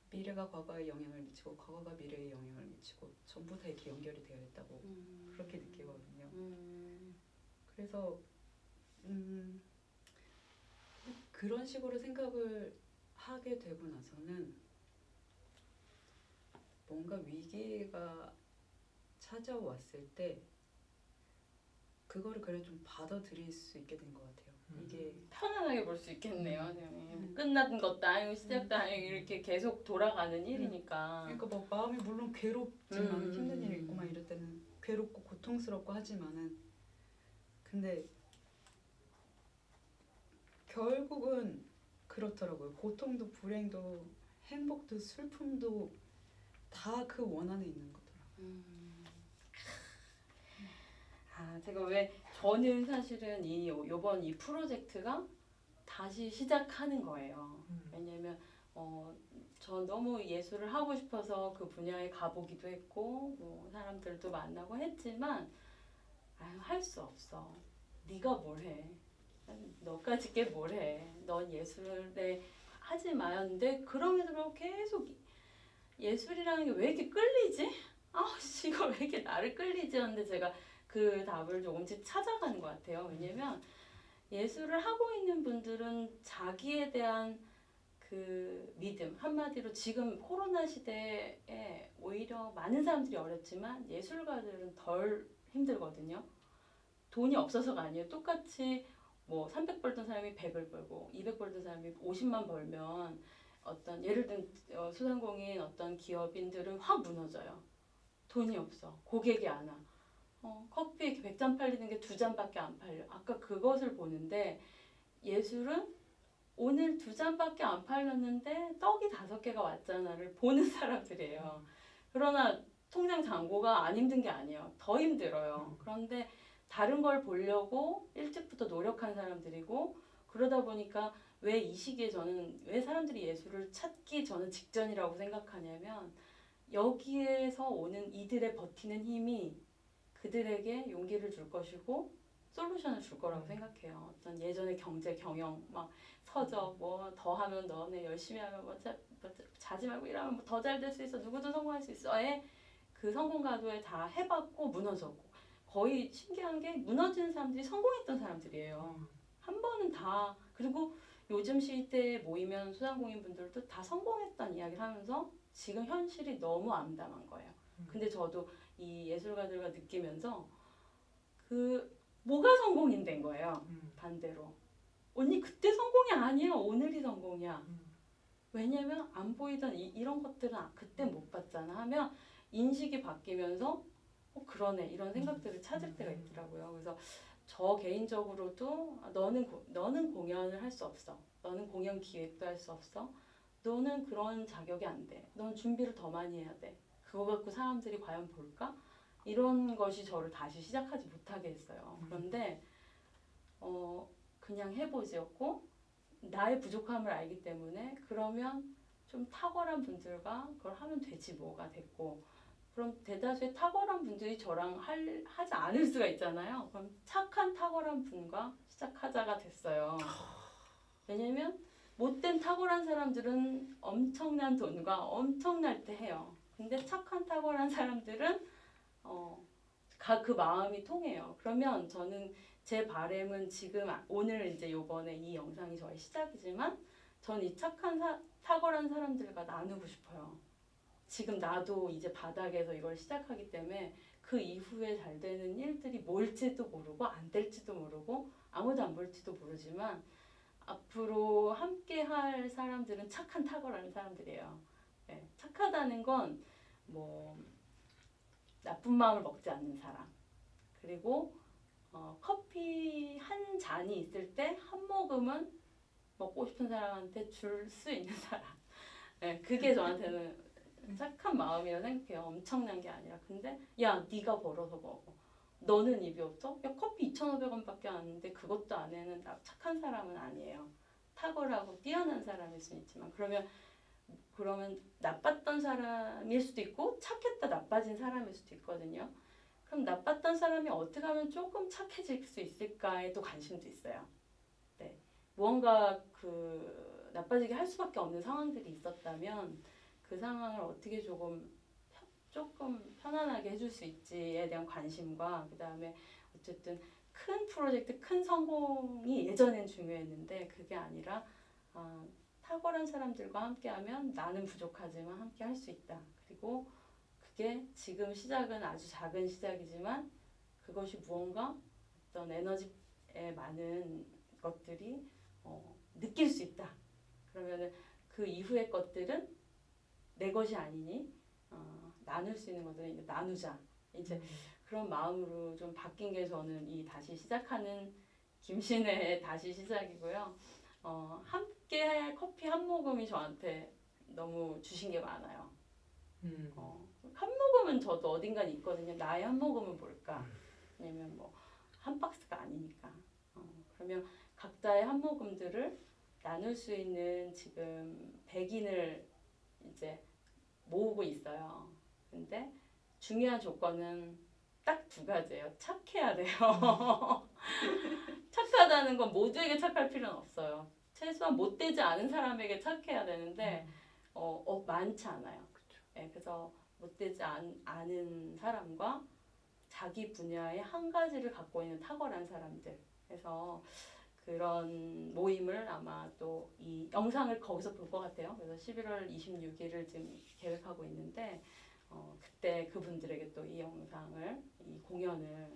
S3: 미래가 과거에 영향을 미치고 과거가 미래에 영향을 미치고 전부 다 이렇게 연결이 되어 있다고 그렇게 느끼거든요. 그래서 그런 식으로 생각을 하게 되고 나서는 뭔가 위기가 찾아왔을 때 그거를 그래 좀 받아들일 수 있게 된 것 같아요. 이게
S1: 편안하게 볼 수 있겠네요. 끝난 것도 아니고 시작도 아니고 이렇게 계속 돌아가는 일이니까.
S3: 그러니까 뭐 마음이 물론 괴롭지만 힘든 일이 있고 막 이럴 때는 괴롭고 고통스럽고 하지만은 근데 결국은 그렇더라고요. 고통도 불행도 행복도 슬픔도 다 그 원 안에 있는 거더라고요.
S1: 제가 왜 저는 사실은 요번 이 프로젝트가 다시 시작하는 거예요. 왜냐면 전 너무 예술을 하고 싶어서 그 분야에 가보기도 했고 뭐 사람들도 만나고 했지만 할 수 없어. 네가 뭘 해? 너까지 게 뭘 해? 넌 예술에 하지 마였는데 그럼에도 계속 예술이라는 게 왜 이렇게 끌리지? 이거 왜 이렇게 나를 끌리지? 하는데 제가 그 답을 조금씩 찾아가는 것 같아요. 왜냐면 예술을 하고 있는 분들은 자기에 대한 그 믿음, 한마디로 지금 코로나 시대에 오히려 많은 사람들이 어렵지만 예술가들은 덜 힘들거든요. 돈이 없어서가 아니에요. 똑같이 뭐 300 벌던 사람이 100을 벌고 200 벌던 사람이 50만 벌면 어떤 예를 든 소상공인 어떤 기업인들은 확 무너져요. 돈이 없어. 고객이 안 와. 커피 100잔 팔리는 게 2잔밖에 안 팔려. 아까 그것을 보는데 예술은 오늘 2잔밖에 안 팔렸는데 떡이 5개가 왔잖아를 보는 사람들이에요. 그러나 통장 잔고가 안 힘든 게 아니에요. 더 힘들어요. 그런데 다른 걸 보려고 일찍부터 노력한 사람들이고 그러다 보니까 왜 이 시기에 저는 왜 사람들이 예술을 찾기 저는 직전이라고 생각하냐면 여기에서 오는 이들의 버티는 힘이 그들에게 용기를 줄 것이고 솔루션을 줄 거라고 생각해요. 어떤 예전의 경제 경영 막 서적 뭐 더 하면 너네 열심히 하면 뭐 자지 말고 일하면 뭐 더 잘 될 수 있어 누구든 성공할 수 있어에 그 성공 가도에 다 해봤고 무너졌고 거의 신기한 게 무너지는 사람들이 성공했던 사람들이에요. 한 번은 다 그리고 요즘 시대에 모이면 소상공인 분들도 다 성공했던 이야기를 하면서 지금 현실이 너무 암담한 거예요. 근데 저도 이 예술가들과 느끼면서 그 뭐가 성공인 된 거예요. 반대로 언니 그때 성공이 아니야 오늘이 성공이야. 왜냐면 안 보이던 이런 것들은 그때 못 봤잖아 하면 인식이 바뀌면서 그러네 이런 생각들을 찾을 때가 있더라고요. 그래서 저 개인적으로도 너는 공연을 할 수 없어. 너는 공연 기획도 할 수 없어. 너는 그런 자격이 안 돼. 넌 준비를 더 많이 해야 돼. 그거 갖고 사람들이 과연 볼까? 이런 것이 저를 다시 시작하지 못하게 했어요. 그런데 그냥 해보지였고 나의 부족함을 알기 때문에 그러면 좀 탁월한 분들과 그걸 하면 되지 뭐가 됐고 그럼 대다수의 탁월한 분들이 저랑 하지 않을 수가 있잖아요. 그럼 착한 탁월한 분과 시작하자가 됐어요. 왜냐면 못된 탁월한 사람들은 엄청난 돈과 엄청날 때 해요. 근데 착한 탁월한 사람들은 그 마음이 통해요. 그러면 저는 제 바람은 지금 오늘 이제 요번에 이 영상이 저의 시작이지만 전 이 착한 탁월한 사람들과 나누고 싶어요. 지금 나도 이제 바닥에서 이걸 시작하기 때문에 그 이후에 잘 되는 일들이 뭘지도 모르고 안 될지도 모르고 아무도 안 볼지도 모르지만 앞으로 함께 할 사람들은 착한 탁월한 사람들이에요. 네, 착하다는 건 뭐 나쁜 마음을 먹지 않는 사람 그리고 커피 한 잔이 있을 때 한 모금은 먹고 싶은 사람한테 줄 수 있는 사람. 네, 그게 저한테는 착한 마음이라 생각해요. 엄청난 게 아니라. 근데 야 네가 벌어서 먹어. 너는 입이 없어? 야 커피 2,500원밖에 안 하는데 그것도 안에는 착한 사람은 아니에요. 탁월하고 뛰어난 사람일 수는 있지만 그러면 나빴던 사람일 수도 있고 착했다 나빠진 사람일 수도 있거든요. 그럼 나빴던 사람이 어떻게 하면 조금 착해질 수 있을까에 또 관심도 있어요. 네. 무언가 나빠지게 할 수밖에 없는 상황들이 있었다면 그 상황을 어떻게 조금 편안하게 해줄 수 있지에 대한 관심과 그 다음에 어쨌든 큰 프로젝트, 큰 성공이 예전엔 중요했는데 그게 아니라 탁월한 사람들과 함께하면 나는 부족하지만 함께 할 수 있다. 그리고 그게 지금 시작은 아주 작은 시작이지만 그것이 무언가 어떤 에너지에 많은 것들이 느낄 수 있다. 그러면은 그 이후의 것들은 내 것이 아니니 나눌 수 있는 것들은 이제 나누자. 이제 그런 마음으로 좀 바뀐 게 저는 이 다시 시작하는 김신혜의 다시 시작이고요. 함께 커피 한 모금이 저한테 너무 주신 게 많아요. 한 모금은 저도 어딘가 있거든요. 나의 한 모금은 뭘까? 왜냐면 뭐 한 박스가 아니니까. 그러면 각자의 한 모금들을 나눌 수 있는 지금 100인을 이제 모으고 있어요. 근데 중요한 조건은 딱 2가지예요. 착해야 돼요. 착하다는 건 모두에게 착할 필요는 없어요. 최소한 못되지 않은 사람에게 착해야 되는데 많지 않아요. 네, 그래서 못되지 않은 사람과 자기 분야의 한 가지를 갖고 있는 탁월한 사람들. 그래서 그런 모임을 아마 또 이 영상을 거기서 볼 것 같아요. 그래서 11월 26일을 지금 계획하고 있는데 그때 그분들에게 또 이 영상을 이 공연을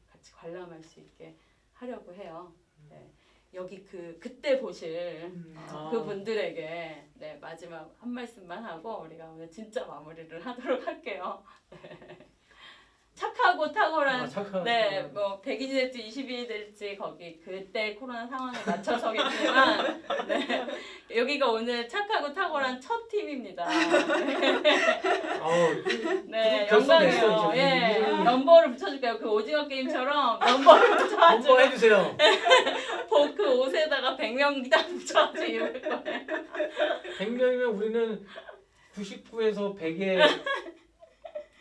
S1: 같이 관람할 수 있게 하려고 해요. 네. 여기 그때 보실 그분들에게 네, 마지막 한 말씀만 하고 우리가 오늘 진짜 마무리를 하도록 할게요. 착하고 탁월한
S2: 착한.
S1: 네, 뭐 100인이 될지 20인이 될지 거기 그때 코로나 상황에 맞춰서겠지만 네, 여기가 오늘 착하고 탁월한 첫 팀입니다. 네,
S2: 결성됐어,
S1: 영광이에요.
S2: 이제.
S1: 예,
S2: 이름이.
S1: 넘버를 붙여줄까요? 그 오징어 게임처럼 넘버를 붙여가지고
S2: 한번 해주세요.
S1: 그 옷에다가 100명 딱 붙여가지고 이럴 거예요.
S2: 100명이면 우리는 99에서 100에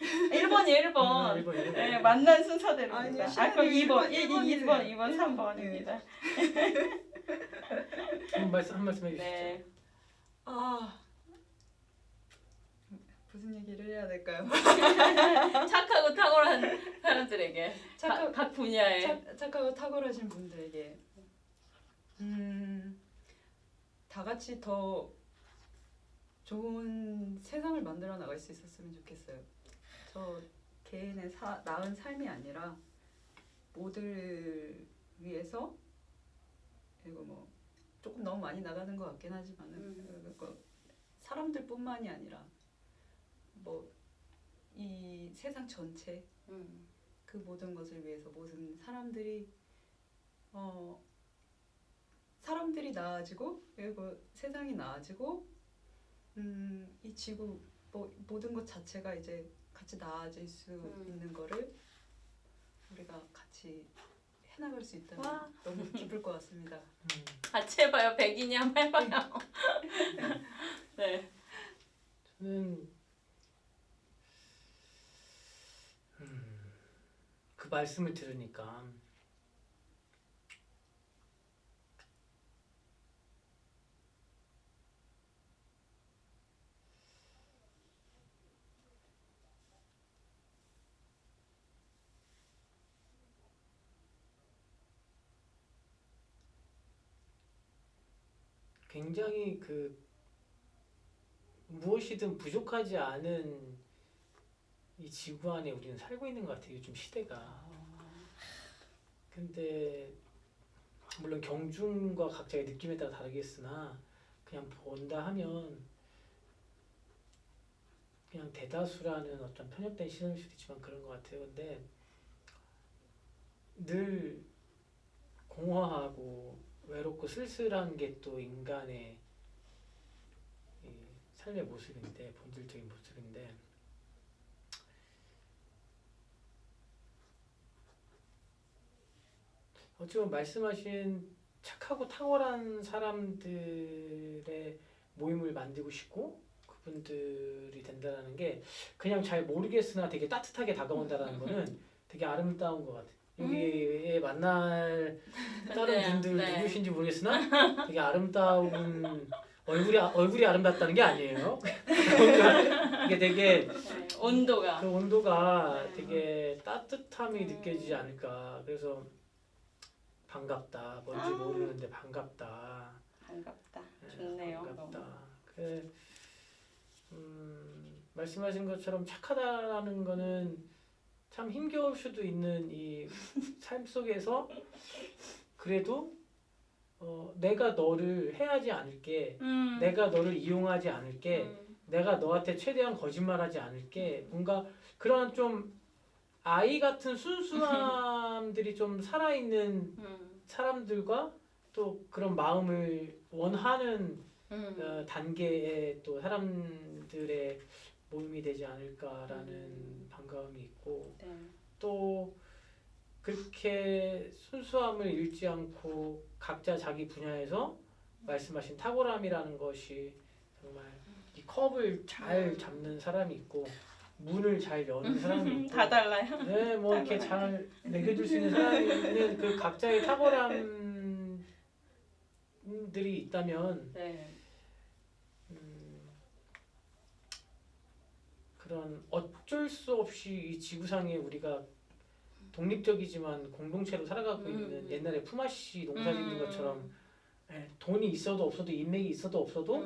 S1: 1번이에요, 1번.
S2: 1번.
S1: 네, 만난 순서대로입니다.
S3: 아니요,
S1: 그럼 2번,
S3: 1번,
S1: 2번, 3번입니다.
S2: 한 말씀 해주시죠.
S1: 네.
S3: 아 무슨 얘기를 해야 될까요?
S1: 착하고 탁월한 사람들에게 각 분야에
S3: 착하고 탁월하신 분들에게 다 같이 더 좋은 세상을 만들어 나갈 수 있었으면 좋겠어요. 저 개인의 나은 삶이 아니라 모두를 위해서, 그리고 뭐 조금 너무 많이 나가는 것 같긴 하지만은 사람들뿐만이 아니라 뭐 이 세상 전체 그 모든 것을 위해서 모든 사람들이 나아지고, 그리고 세상이 나아지고, 이 지구 모든 것 자체가 이제 같이 나아질 수 있는 거를 우리가 같이 해나갈 수 있다면
S1: 와.
S3: 너무 기쁠 것 같습니다.
S1: 같이 해봐요. 100인이 한번 해봐요. 네.
S2: 저는 그 말씀을 들으니까 굉장히 그 무엇이든 부족하지 않은 이 지구 안에 우리는 살고 있는 것 같아요. 요즘 시대가. 근데 물론 경중과 각자의 느낌에 따라 다르겠으나 그냥 본다 하면 그냥 대다수라는 어떤 편협된 시선일 수도 있지만 그런 것 같아요. 근데 늘 공허하고 외롭고 쓸쓸한 게 또 인간의 이 삶의 모습인데, 본질적인 모습인데, 어찌보면 말씀하신 착하고 탁월한 사람들의 모임을 만들고 싶고 그분들이 된다는 게 그냥 잘 모르겠으나 되게 따뜻하게 다가온다는 거는 되게 아름다운 것 같아요. 여기에 만날 다른
S1: 네,
S2: 분들
S1: 네.
S2: 누구신지 모르겠으나 되게 아름다운 얼굴이 아름답다는 게 아니에요. 이게 되게
S1: 네. 온도가.
S2: 그 온도가
S1: 네.
S2: 되게 따뜻함이 느껴지지 않을까. 그래서 반갑다. 뭔지 모르는데 반갑다.
S1: 반갑다.
S2: 네,
S1: 좋네요.
S2: 반갑다. 그 말씀하신 것처럼 착하다라는 거는 참 힘겨울 수도 있는 이 삶 속에서 그래도 내가 너를 해하지 않을게, 내가 너를 이용하지 않을게, 내가 너한테 최대한 거짓말하지 않을게, 뭔가 그런 좀 아이 같은 순수함들이 좀 살아있는 사람들과 또 그런 마음을 원하는 단계의 또 사람들의 모임이 되지 않을까라는 반가움이 있고,
S1: 네.
S2: 또 그렇게 순수함을 잃지 않고 각자 자기 분야에서 말씀하신 탁월함이라는 것이 정말 이 컵을 잘 잡는 사람이 있고 문을 잘 여는 사람이 있고
S1: 다 달라요.
S2: 네, 뭐 이렇게 잘 먹여줄 수 있는 사람이 있는 그 각자의 탁월함들이 있다면
S1: 네.
S2: 그런 어쩔 수 없이 이 지구상에 우리가 독립적이지만 공동체로 살아가고 있는 옛날에 품앗이 농사 짓는 것처럼 돈이 있어도 없어도 인맥이 있어도 없어도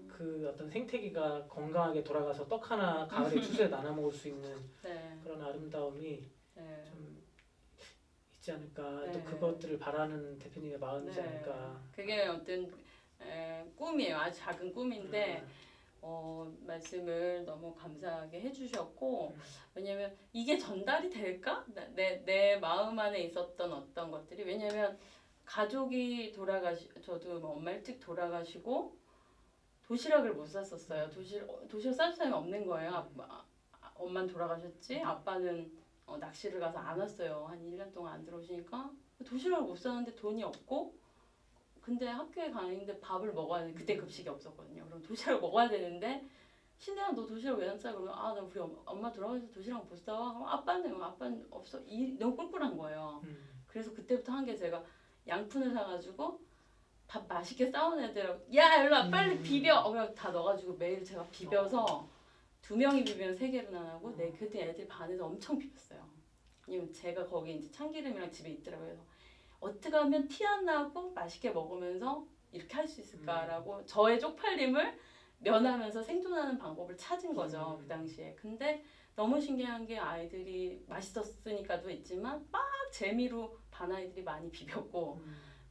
S2: 그 어떤 생태계가 건강하게 돌아가서 떡 하나 가을에 추수에 나눠 먹을 수 있는
S1: 네.
S2: 그런 아름다움이
S1: 네.
S2: 좀 있지 않을까.
S1: 네.
S2: 또 그것들을 바라는 대표님의 마음이지
S1: 네.
S2: 않을까.
S1: 그게 어떤 꿈이에요. 아주 작은 꿈인데 말씀을 너무 감사하게 해주셨고 왜냐면 이게 전달이 될까? 내 마음 안에 있었던 어떤 것들이 왜냐면 가족이 저도 뭐 엄마 일찍 돌아가시고 도시락을 못 샀었어요. 도시락 싸줄 사람이 없는 거예요. 엄마는 돌아가셨지 아빠는 낚시를 가서 안 왔어요. 한 1년 동안 안 들어오시니까 도시락을 못 사는데 돈이 없고 근데 학교에 가는데 밥을 먹어야 되는데 그때 급식이 없었거든요. 그럼 도시락을 먹어야 되는데 신혜야 너 도시락 왜 안 싸? 그러면 나 우리 엄마 돌아가셔서 도시락 못 싸와? 그럼 아빠는 없어. 너무 꿀꿀한 거예요. 그래서 그때부터 한 게 제가 양푼을 사가지고 밥 맛있게 싸운 애들 야 일로 와 빨리 비벼 그럼 다 넣어가지고 매일 제가 비벼서 2명이 비비면 3개로 나가고 그때 애들 반에서 엄청 비볐어요. 왜냐면 제가 거기 이제 참기름이랑 집에 있더라고요. 그래서 어떻게 하면 티 안 나고 맛있게 먹으면서 이렇게 할 수 있을까라고 저의 쪽팔림을 면하면서 생존하는 방법을 찾은 거죠. 그 당시에. 근데 너무 신기한 게 아이들이 맛있었으니까도 있지만 막 재미로 반 아이들이 많이 비볐고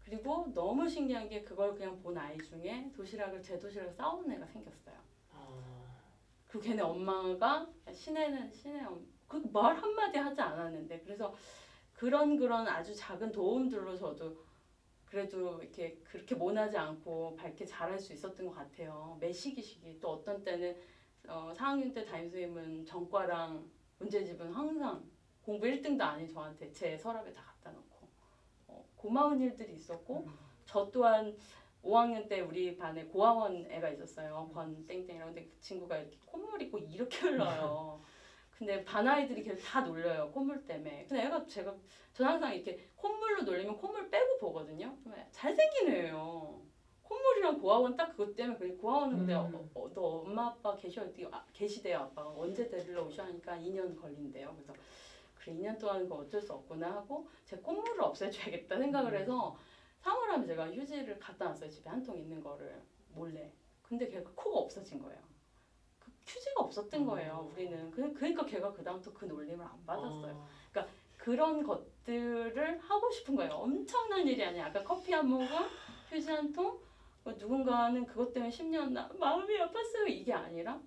S1: 그리고 너무 신기한 게 그걸 그냥 본 아이 중에 제 도시락을 싸우는 애가 생겼어요. 그리고 걔네 엄마가 신혜는 그 말 한마디 하지 않았는데 그래서 그런 아주 작은 도움들로 저도 그래도 이렇게 그렇게 모나지 않고 밝게 잘할 수 있었던 것 같아요. 매 시기 또 어떤 때는 4학년 때 담임선생님은 전과랑 문제집은 항상 공부 1등도 아닌 저한테 제 서랍에 다 갖다 놓고 고마운 일들이 있었고 저 또한 5학년 때 우리 반에 고아원 애가 있었어요. 권땡땡이라고. 근데 그 친구가 이렇게 콧물 있고 이렇게 흘러요. 근데 반 아이들이 걔를 다 놀려요. 콧물 때문에. 근데 저는 항상 이렇게 콧물로 놀리면 콧물 빼고 보거든요. 그러면 잘생긴 애예요. 콧물이랑 고아원 딱 그것 때문에 그래. 고아원은 근데 너 엄마 아빠 계시대요. 아빠가 언제 데리러 오셔 하니까 2년 걸린대요. 그래서 그래 2년 동안 그거 어쩔 수 없구나 하고 제 콧물을 없애줘야겠다 생각을 해서 3월 하면 제가 휴지를 갖다 놨어요. 집에 한 통 있는 거를 몰래. 근데 걔가 코가 없어진 거예요. 그 휴지가 없었던 거예요. 우리는. 그러니까 걔가 그다음부터 그 놀림을 안 받았어요. 그러니까 그런 것들을 하고 싶은 거예요. 엄청난 일이 아니야. 아까 커피 한 모금, 휴지 한 통, 누군가는 그것 때문에 10년 마음이 아팠어요. 이게 아니라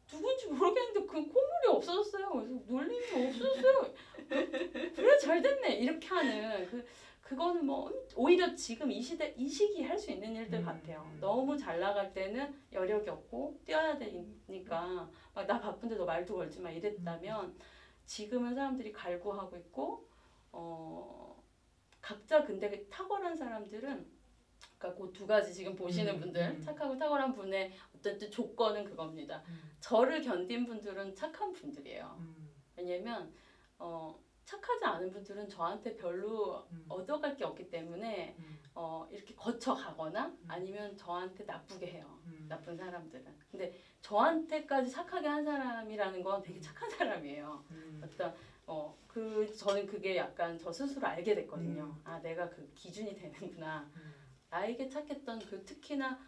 S1: 누군지 모르겠는데 그 콧물이 없어졌어요. 그래서 놀림이 없어졌어요. 그래 잘 됐네. 이렇게 하는 그거는 뭐 오히려 지금 이 시기에 할 수 있는 일들 같아요. 너무 잘 나갈 때는 여력이 없고 뛰어야 되니까 막 나 바쁜데 너 말도 걸지 마 이랬다면 지금은 사람들이 갈구하고 있고 각자 근데 탁월한 사람들은 그러니까 그 두 가지 지금 보시는 분들 착하고 탁월한 분의 어떤 조건은 그겁니다. 저를 견딘 분들은 착한 분들이에요. 왜냐면 착하지 않은 분들은 저한테 별로 얻어갈 게 없기 때문에 이렇게 거쳐가거나 아니면 저한테 나쁘게 해요. 나쁜 사람들은. 근데 저한테까지 착하게 한 사람이라는 건 되게 착한 사람이에요. 저는 그게 약간 저 스스로 알게 됐거든요. 아 내가 그 기준이 되는구나. 나에게 착했던 특히나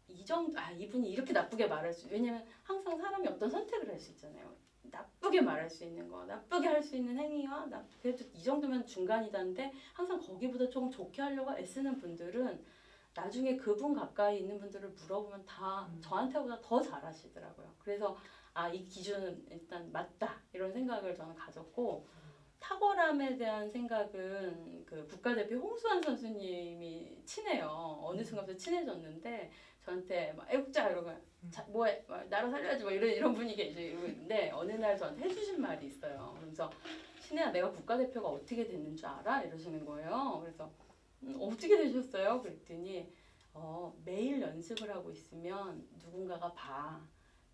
S1: 이분이 이렇게 나쁘게 말할 수 왜냐면 항상 사람이 어떤 선택을 할 수 있잖아요. 나쁘게 말할 수 있는 거, 나쁘게 할 수 있는 행위와 그래도 이 정도면 중간이다는데 항상 거기보다 조금 좋게 하려고 애쓰는 분들은 나중에 그분 가까이 있는 분들을 물어보면 다 저한테보다 더 잘하시더라고요. 그래서 이 기준은 일단 맞다 이런 생각을 저는 가졌고 탁월함에 대한 생각은 그 국가대표 홍수환 선수님이 친해요. 어느 순간부터 친해졌는데 저한테 막 애국자 이러고 뭐해 나라 살려야지 뭐 이런 분위기 이제 이러는데 어느 날 저한테 해주신 말이 있어요. 그래서 신혜야 내가 국가대표가 어떻게 됐는 줄 알아? 이러시는 거예요. 그래서 어떻게 되셨어요? 그랬더니 매일 연습을 하고 있으면 누군가가 봐.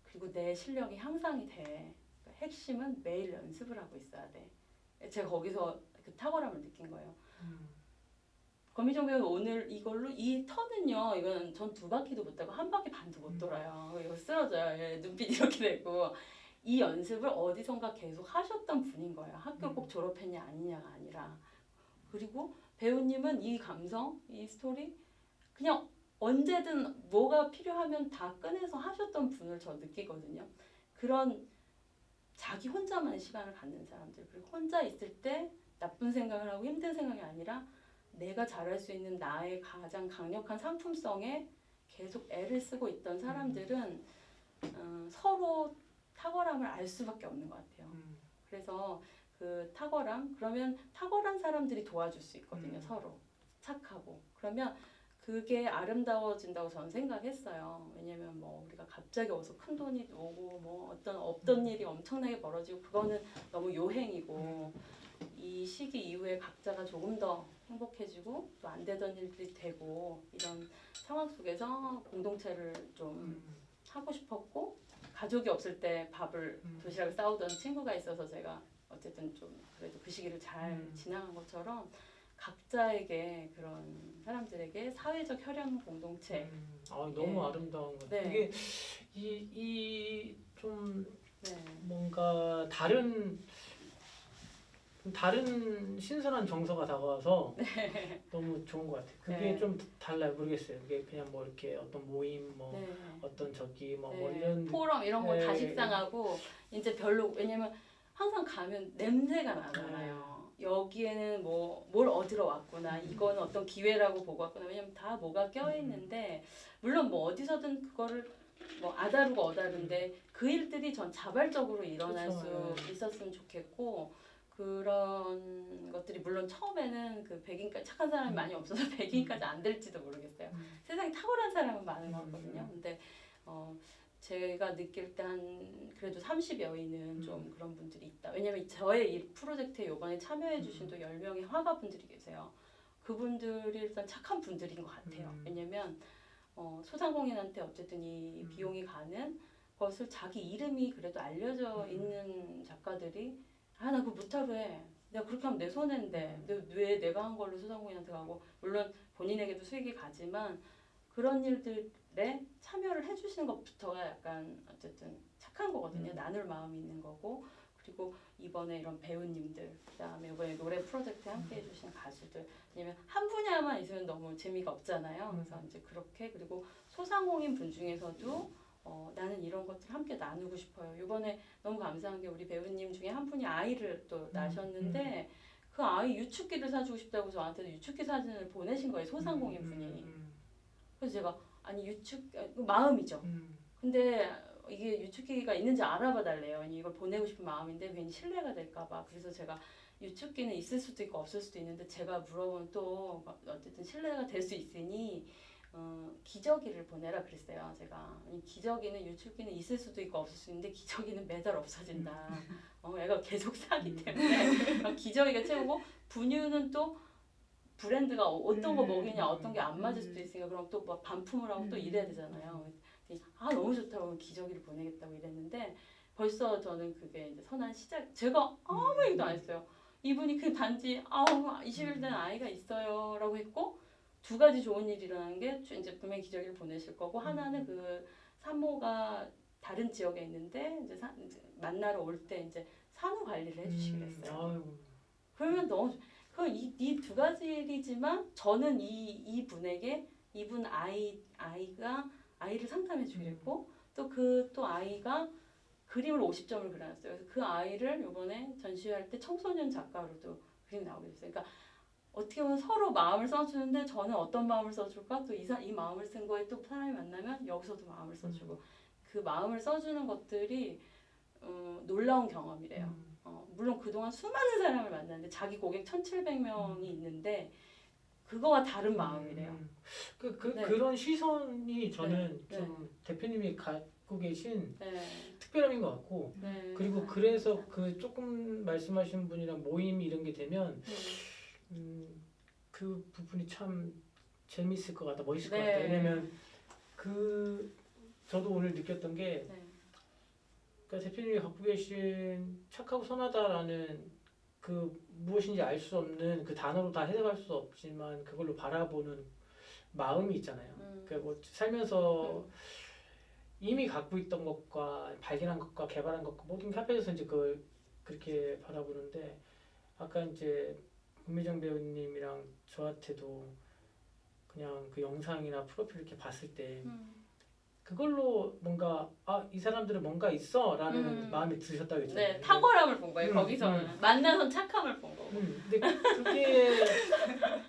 S1: 그리고 내 실력이 향상이 돼. 그러니까 핵심은 매일 연습을 하고 있어야 돼. 제가 거기서 그 탁월함을 느낀 거예요. 권미정 배우는 오늘 이 턴은요, 이건 전 2바퀴도 못 타고 1바퀴 반도 못 돌아요. 이거 쓰러져요. 눈빛 이렇게 되고. 이 연습을 어디선가 계속 하셨던 분인 거예요. 학교 꼭 졸업했냐 아니냐가 아니라. 그리고 배우님은 이 감성, 이 스토리 그냥 언제든 뭐가 필요하면 다 꺼내서 하셨던 분을 저 느끼거든요. 그런 자기 혼자만의 시간을 갖는 사람들. 그리고 혼자 있을 때 나쁜 생각을 하고 힘든 생각이 아니라 내가 잘할 수 있는 나의 가장 강력한 상품성에 계속 애를 쓰고 있던 사람들은 서로 탁월함을 알 수밖에 없는 것 같아요. 그래서 그 탁월함 그러면 탁월한 사람들이 도와줄 수 있거든요. 서로 착하고 그러면 그게 아름다워진다고 저는 생각했어요. 왜냐면 뭐 우리가 갑자기 어디서 큰 돈이 오고 뭐 어떤 없던 일이 엄청나게 벌어지고 그거는 너무 요행이고 이 시기 이후에 각자가 조금 더 행복해지고 또 안 되던 일들이 되고 이런 상황 속에서 공동체를 좀 하고 싶었고 가족이 없을 때 밥을 도시락을 싸우던 친구가 있어서 제가 어쨌든 좀 그래도 그 시기를 잘 지나간 것처럼 각자에게 그런 사람들에게 사회적 혈연 공동체
S2: 너무 아름다운 것 같아요.
S1: 네.
S2: 이게 이 좀
S1: 네.
S2: 뭔가 다른 신선한 정서가 다가와서 너무 좋은 것 같아요. 그게
S1: 네.
S2: 좀 달라요. 모르겠어요. 그게 그냥 뭐 이렇게 어떤 모임 뭐
S1: 네.
S2: 어떤 저기 뭐
S1: 네.
S2: 이런
S1: 포럼 이런 거 다
S2: 네.
S1: 식상하고 이제 별로 왜냐면 항상 가면 냄새가 나잖아요. 여기에는 뭐 뭘 얻으러 왔구나 이거는 어떤 기회라고 보고 왔구나 왜냐면 다 뭐가 껴있는데 물론 뭐 어디서든 그거를 뭐 아다르고 어다른데 그 일들이 전 자발적으로 일어날
S2: 그렇죠.
S1: 수 있었으면 좋겠고 그런 것들이 물론 처음에는 그 100인까지 착한 사람이 많이 없어서 100인까지 안 될지도 모르겠어요. 세상에 탁월한 사람은 많은 것 같거든요. 근데 제가 느낄 때 한 그래도 30여인은 좀 그런 분들이 있다. 왜냐면 저의 이 프로젝트에 이번에 참여해 주신 또 10명의 화가분들이 계세요. 그분들이 일단 착한 분들인 것 같아요. 왜냐면 소상공인한테 어쨌든 이 비용이 가는 것을 자기 이름이 그래도 알려져 있는 작가들이 나 그거 못하게 해. 내가 그렇게 하면 내 손해인데 왜 내가 한 걸로 소상공인한테 가고 물론 본인에게도 수익이 가지만 그런 일들에 참여를 해주시는 것부터가 약간 어쨌든 착한 거거든요. 나눌 마음이 있는 거고 그리고 이번에 이런 배우님들 그다음에 이번에 노래 프로젝트에 함께 해주신 가수들 왜냐면 한 분야만 있으면 너무 재미가 없잖아요. 그래서 이제 그렇게 그리고 소상공인 분 중에서도 나는 이런 것들 함께 나누고 싶어요. 이번에 너무 감사한 게 우리 배우님 중에 한 분이 아이를 또 낳으셨는데 그 아이 유축기를 사주고 싶다고 저한테도 유축기 사진을 보내신 거예요. 소상공인 분이. 그래서 제가 아니 마음이죠. 근데 이게 유축기가 있는지 알아봐 달래요. 아니 이걸 보내고 싶은 마음인데 괜히 신뢰가 될까봐. 그래서 제가 유축기는 있을 수도 있고 없을 수도 있는데 제가 물어보면 또 어쨌든 신뢰가 될 수 있으니 기저귀를 보내라 그랬어요. 제가 기저귀는 유축기는 있을 수도 있고 없을 수 있는데 기저귀는 매달 없어진다. 애가 계속 사기 때문에 기저귀가 최고고 분유는 또 브랜드가 어떤 거 먹이냐 어떤 게 안 맞을 수도 있으니까 그럼 또 막 반품을 하고 또 이래야 되잖아요. 너무 좋다고 기저귀를 보내겠다고 이랬는데 벌써 저는 그게 이제 선한 시작. 제가 아무 얘기도 안 했어요. 이분이 그 단지 20일 된 아이가 있어요라고 했고 두 가지 좋은 일이 일어나는 게 이제 분명히 기저귀를 보내실 거고 하나는 그 산모가 다른 지역에 있는데 이제 만나러 올 때 이제 산후 관리를 해주시기로 했어요. 그러면 너무 이 두 가지 일이지만 저는 이 분에게 이분 아이가 아이를 상담해 주기로 했고 또 아이가 그림을 50점을 그려놨어요. 그래서 그 아이를 이번에 전시회할 때 청소년 작가로도 그림이 나오게 됐어요. 그러니까 어떻게 보면 서로 마음을 써주는데 저는 어떤 마음을 써줄까? 또 이 마음을 쓴 거에 또 사람이 만나면 여기서도 마음을 써주고 그 마음을 써주는 것들이 놀라운 경험이래요. 물론 그동안 수많은 사람을 만났는데 자기 고객 1,700명이 있는데 그거와 다른 마음이래요. 네.
S2: 그런 시선이 저는
S1: 네.
S2: 좀 대표님이 갖고 계신
S1: 네.
S2: 특별함인 것 같고
S1: 네.
S2: 그리고 그래서 그 조금 말씀하신 분이랑 모임 이런 게 되면 그 부분이 참 재밌을 것 같다, 멋있을 것 같다. 왜냐면 저도 오늘 느꼈던 게 그러니까 대표님이 갖고 계신 착하고 선하다라는 그 무엇인지 알 수 없는 그 단어로 다 해석할 수 없지만 그걸로 바라보는 마음이 있잖아요. 그러니까 뭐 살면서 이미 갖고 있던 것과 발견한 것과 개발한 것과 모든 게 합해져서 이제 그걸 그렇게 바라보는데 아까 이제 문미정 배우님이랑 저한테도 그냥 그 영상이나 프로필 이렇게 봤을 때 그걸로 뭔가 이 사람들은 뭔가 있어라는 마음이 드셨다고 했잖아요.
S1: 네, 탁월함을 본 거예요. 거기서는 만나선 착함을 본 거고.
S2: 근데 그게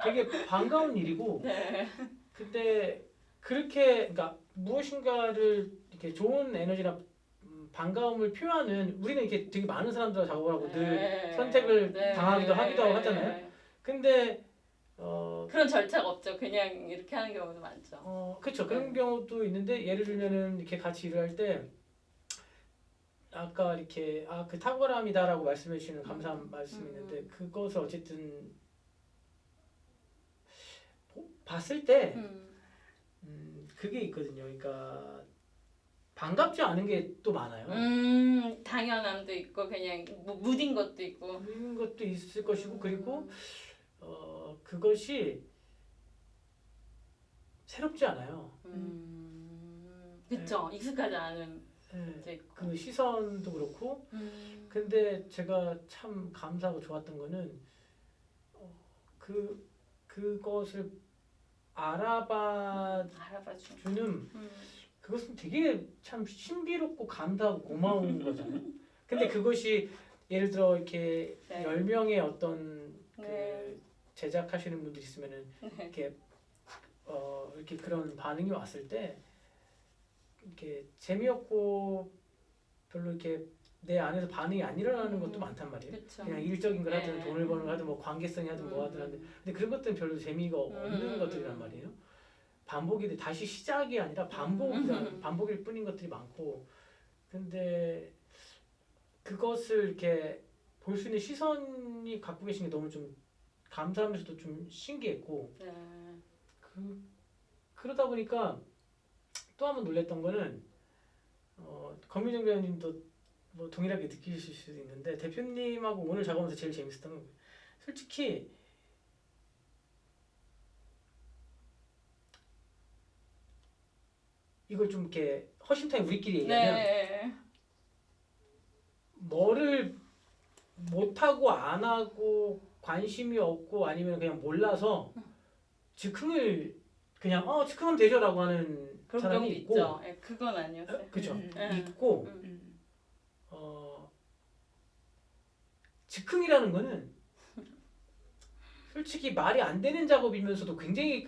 S2: 되게 반가운 일이고
S1: 네.
S2: 근데 그렇게 그러니까 무엇인가를 이렇게 좋은 에너지나 반가움을 표현하는 우리는 이렇게 되게 많은 사람들과 작업을 하고 늘
S1: 네.
S2: 선택을
S1: 네.
S2: 당하기도 하기도 하고 하잖아요.
S1: 네.
S2: 근데
S1: 그런 절차가 없죠. 그냥 이렇게 하는 경우도 많죠.
S2: 그렇죠. 그런 경우도 있는데 예를 들면은 이렇게 같이 일을 할 때 아까 이렇게 그 탁월함이다라고 말씀해 주시는 감사한 말씀이 있는데 그것을 어쨌든 봤을 때 그게 있거든요. 그러니까 반갑지 않은 게 또 많아요.
S1: 당연함도 있고 그냥 뭐 무딘 것도 있고.
S2: 그런 것도 있을 것이고 그리고 그것이 새롭지 않아요.
S1: 그쵸. 익숙하지 않은
S2: 네,
S1: 것도 있고.
S2: 그 시선도 그렇고 근데 제가 참 감사하고 좋았던 거는 그것을 알아봐
S1: 알아봐주는.
S2: 주는 그것은 되게 참 신비롭고 감사하고 고마운 거잖아요. 근데 그것이 예를 들어 이렇게
S1: 네.
S2: 10명의 어떤
S1: 네.
S2: 제작하시는 분들이 있으면은 이렇게 이렇게 그런 반응이 왔을 때 이렇게 재미없고 별로 이렇게 내 안에서 반응이 안 일어나는 것도 많단 말이에요.
S1: 그쵸.
S2: 그냥 일적인 걸 하든
S1: 네.
S2: 돈을 버는 걸 하든 뭐 관계성이 하든 뭐 하든 근데 그런 것들은 별로 재미가 없는 것들이란 말이에요. 반복이 다시 시작이 아니라 반복일 뿐인 것들이 많고 근데 그것을 이렇게 볼 수 있는 시선이 갖고 계신 게 너무 좀 감사하면서도 좀 신기했고
S1: 네.
S2: 그러다 보니까 또 한 번 놀랬던 거는 권민정 배우님도 뭐 동일하게 느끼실 수도 있는데 대표님하고 오늘 작업하면서 제일 재밌었던 건 솔직히 이걸 좀 이렇게 허심탄회 우리끼리 얘기하면
S1: 네.
S2: 뭐를 못하고 안 하고 관심이 없고 아니면 그냥 몰라서 즉흥을 그냥 즉흥하면 되죠라고 하는
S1: 그런
S2: 사람이
S1: 경우도
S2: 있고
S1: 있죠. 네, 그건 아니었어요.
S2: 그렇죠.
S1: 네.
S2: 있고 즉흥이라는 거는 솔직히 말이 안 되는 작업이면서도 굉장히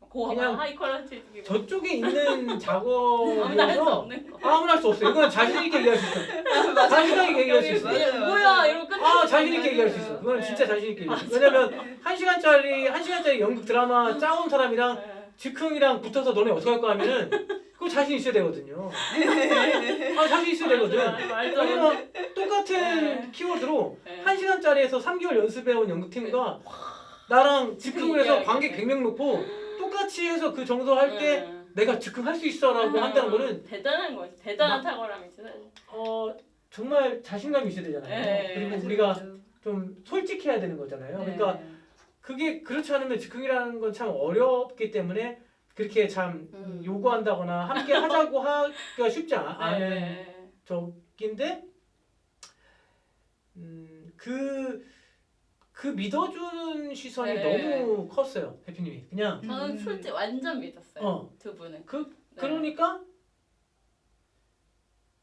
S2: 그냥
S1: 하이 퀄리티
S2: 저쪽에 있는
S1: 아무나 할 수
S2: 작업이어서
S1: 없는 거.
S2: 아무나 할 수 없어요. 이건 자신 있게 얘기할 수 있어요. 자신 있게 얘기할 수 있어요.
S3: 맞아요.
S1: 뭐야 이러고 끝.
S2: 자신 있게 얘기할 수 있어. 그거는 진짜 자신 있게 얘기할 수 있어. 왜냐면 1시간짜리 연극 드라마 짜온 사람이랑 즉흥이랑 붙어서 너네 어떻게 할 거야 하면은 그거 자신 있어야 되거든요. 자신 있어야 되거든.
S1: 말도 안 돼.
S2: 왜냐면 똑같은 키워드로
S1: 네.
S2: 1시간짜리에서 3개월 연습해온 연극팀과 나랑 즉흥을 해서 관객 100명 놓고 똑같이 해서 그 정도 할 때 내가 즉흥할 수 있어라고 한다는 거는
S1: 대단한 거지. 대단한 탁월함이지 사실.
S2: 정말 자신감이 있어야 되잖아요.
S1: 네.
S2: 그리고 우리가 좀 솔직해야 되는 거잖아요. 그러니까 그게 그렇지 않으면 즉흥이라는 건 참 어렵기 때문에 그렇게 참 요구한다거나 함께 하자고 하기가 쉽지 않은 적인데 그 믿어주는 시선이
S1: 네.
S2: 너무 컸어요. 대표님이 그냥
S1: 저는 솔직히 완전 믿었어요. 두 분은.
S2: 그러니까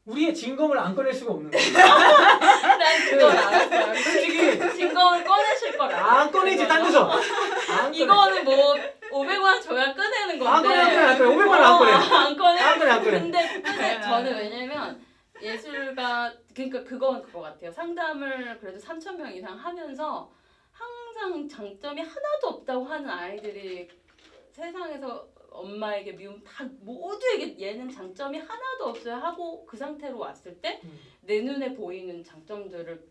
S2: 우리의 진검을 안 꺼낼 수가 없는 거예요.
S1: 난 그걸 알았어요.
S2: 솔직히
S1: 진검을 꺼내실 걸 알았어요.
S2: 안 꺼내지 딴 데서.
S1: 이거는 뭐 500만 줘야 꺼내는 건데.
S2: 안 꺼내. 500만 원 안 꺼내.
S1: 안 꺼내.
S2: 안 꺼내.
S1: 근데 저는 왜냐면 예술가 그러니까 그건 그거 같아요. 상담을 그래도 3,000명 이상 하면서 항상 장점이 하나도 없다고 하는 아이들이 세상에서 엄마에게 미움 다 모두에게 얘는 장점이 하나도 없어요 하고 그 상태로 왔을 때 내 눈에 보이는 장점들을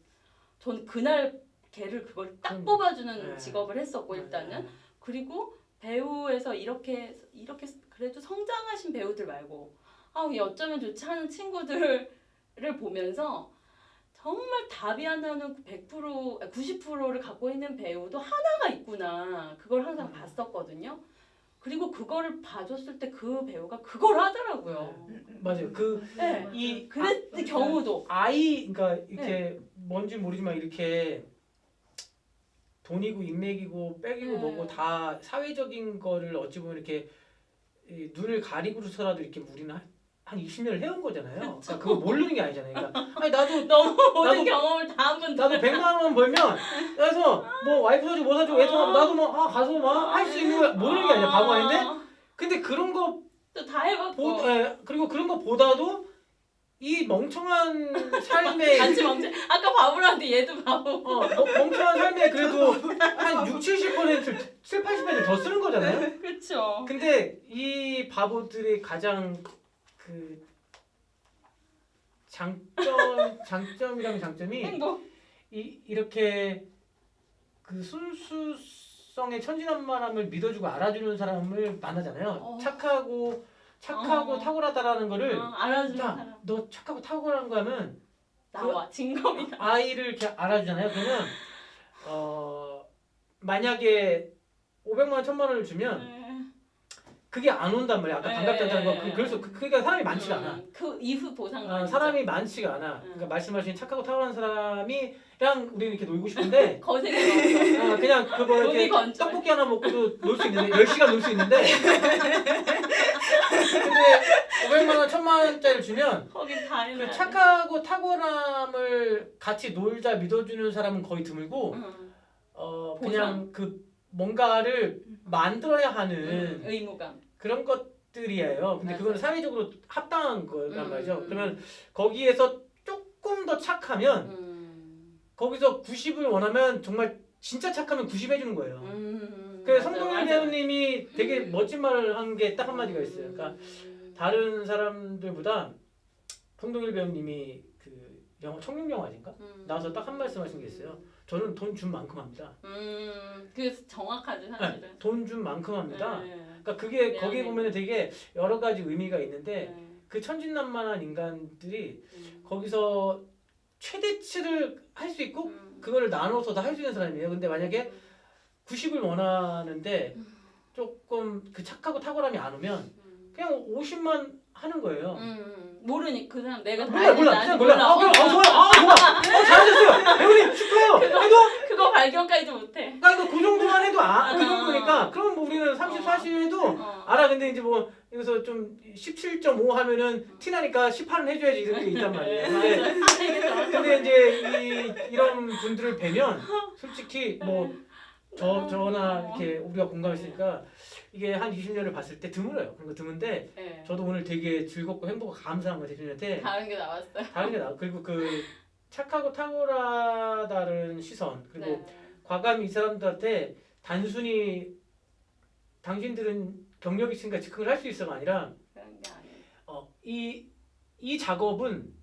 S1: 전 그날 걔를 그걸 딱 뽑아주는 직업을 했었고 일단은 그리고 배우에서 이렇게 그래도 성장하신 배우들 말고 얘 어쩌면 좋지 하는 친구들을 보면서 정말 답이 하나는 100% 90%를 갖고 있는 배우도 하나가 있구나 그걸 항상 봤었거든요. 그리고 그거를 봐줬을 때 그 배우가 그걸 하더라고요.
S2: 맞아요.
S1: 그랬을 경우도
S2: 그러니까 이렇게 뭔지 모르지만 이렇게 돈이고 인맥이고 백이고 뭐고 다 사회적인 거를 어찌 보면 이렇게 눈을 가리고서라도 이렇게 우리는 한 20년을 해온 거잖아요. 그러니까 그거 모르는 게 아니잖아요. 그러니까 나도
S1: 너무 모든 경험을 다 한 번
S2: 나도 100만 원 벌면 그래서 뭐 와이프 사주고 뭐 사주고 해서 나도 뭐 가서 막 할 수 있는 거 모르는 게 아니야. 바보 아닌데 근데 그런 거
S1: 또 다 해봤고
S2: 그리고 그런 거 보다도 이 멍청한 삶에
S1: 같이 멍청. 아까 바보라는데 얘도 바보.
S2: 멍청한 삶에 그래도 한 60-70%, 70-80% 더 쓰는 거잖아요.
S1: 그렇죠.
S2: 근데 이 바보들의 가장 그 장점이랑 장점이
S1: 행복.
S2: 이렇게 그 순수성의 천진난만함을 믿어주고 알아주는 사람을 만나잖아요. 착하고 탁월하다라는 거를
S1: 알아주는
S2: 야,
S1: 사람.
S2: 너 착하고 탁월한 거 하면
S1: 나와 진검이다.
S2: 아이를 이렇게 알아주잖아요. 그러면 만약에 500만 원, 1000만 원을 주면 그게 안 온단 말이야. 아까 반갑다는 거. 그래서 그러니까 사람이 많지가 않아.
S1: 그 이후 보상.
S2: 사람이 많지가 않아. 그러니까 말씀하신 착하고 탁월한 사람이랑 우리는 이렇게 놀고 싶은데
S1: 거세게 넣어서.
S2: 그냥 그거 이렇게 떡볶이 하나 먹고도 놀 수 있는데 10시간 놀 수 있는데 근데 500만 원, 1000만 원짜리를 주면
S1: 거긴 다
S2: 그 착하고 탁월함을 같이 놀자 믿어주는 사람은 거의 드물고 그냥 그 뭔가를 만들어야 하는
S1: 의무감.
S2: 그런 것들이에요. 근데
S1: 맞아요.
S2: 그거는 사회적으로 합당한 거란 말이죠. 그러면 거기에서 조금 더 착하면 거기서 90을 원하면 정말 진짜 착하면 90 해주는 거예요. 그래서 성동일 배우님이 되게 멋진 말을 한 게 딱 한마디가 있어요. 그러니까 다른 사람들보다 성동일 배우님이 그 영화 청룡영화제인가? 나와서 딱 한 말씀 하신 게 있어요. 저는 돈 준 만큼 합니다.
S1: 그게 정확하지 사실은.
S2: 네, 돈 준 만큼 합니다.
S1: 네.
S2: 그러니까 그게 거기에 보면 되게 여러 가지 의미가 있는데
S1: 네.
S2: 그 천진난만한 인간들이 거기서 최대치를 할 수 있고 그거를 나눠서 다 할 수 있는 사람이에요. 근데 만약에 90을 원하는데 조금 그 착하고 탁월함이 안 오면 그냥 50만 하는 거예요.
S1: 모르니 그 사람 내가 다
S2: 몰라. 좋아. 잘하셨어요. 배우님 축하해요.
S1: 그거 발견까지도 못해.
S2: 그러니까 그 정도만 해도 그 정도니까 그럼 뭐 우리는 30, 40 해도 알아. 근데 이제 뭐 여기서 좀 17.5 하면은 티나니까 18은 해줘야지 이런 게 있단 말이에요. 근데 이제 이런 분들을 뵈면 솔직히 뭐 저나 이렇게 우리가 공감했으니까 이게 한 20년을 봤을 때 드물어요. 그런 거 드문데
S1: 네.
S2: 저도 오늘 되게 즐겁고 행복하고 감사한 거 대표님한테
S1: 다른 게 나왔어요.
S2: 다른 게 나. 그리고 그 착하고 탁월하다는 시선 그리고
S1: 네.
S2: 과감히 이 사람들한테 단순히 당신들은 경력이 있으니까 즉흥을 할 수 있어가 아니라
S1: 그런 게 아니에요.
S2: 이 작업은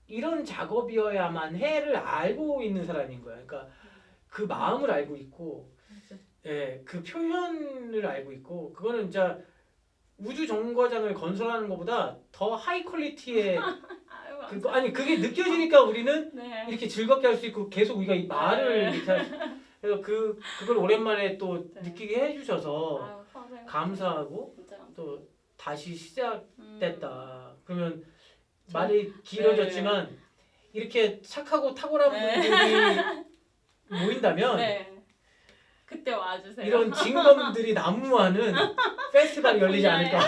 S2: 이런 작업이어야만 해를 알고 있는 사람인 거야. 그러니까 그 마음을 알고 있고, 그 표현을 알고 있고, 그거는 진짜 우주 정거장을 건설하는 것보다 더 하이 퀄리티의 그게 느껴지니까 우리는
S1: 네.
S2: 이렇게 즐겁게 할 수 있고 계속 우리가 이 말을 이렇게 그래서 그걸 오랜만에 또 느끼게 해주셔서 감사하고 또 다시 시작됐다. 그러면 말이 길어졌지만 이렇게 착하고 탁월한 분들이 모인다면
S1: 그때 와주세요.
S2: 이런 진검들이 난무하는 페스티벌이 열리지 않을까.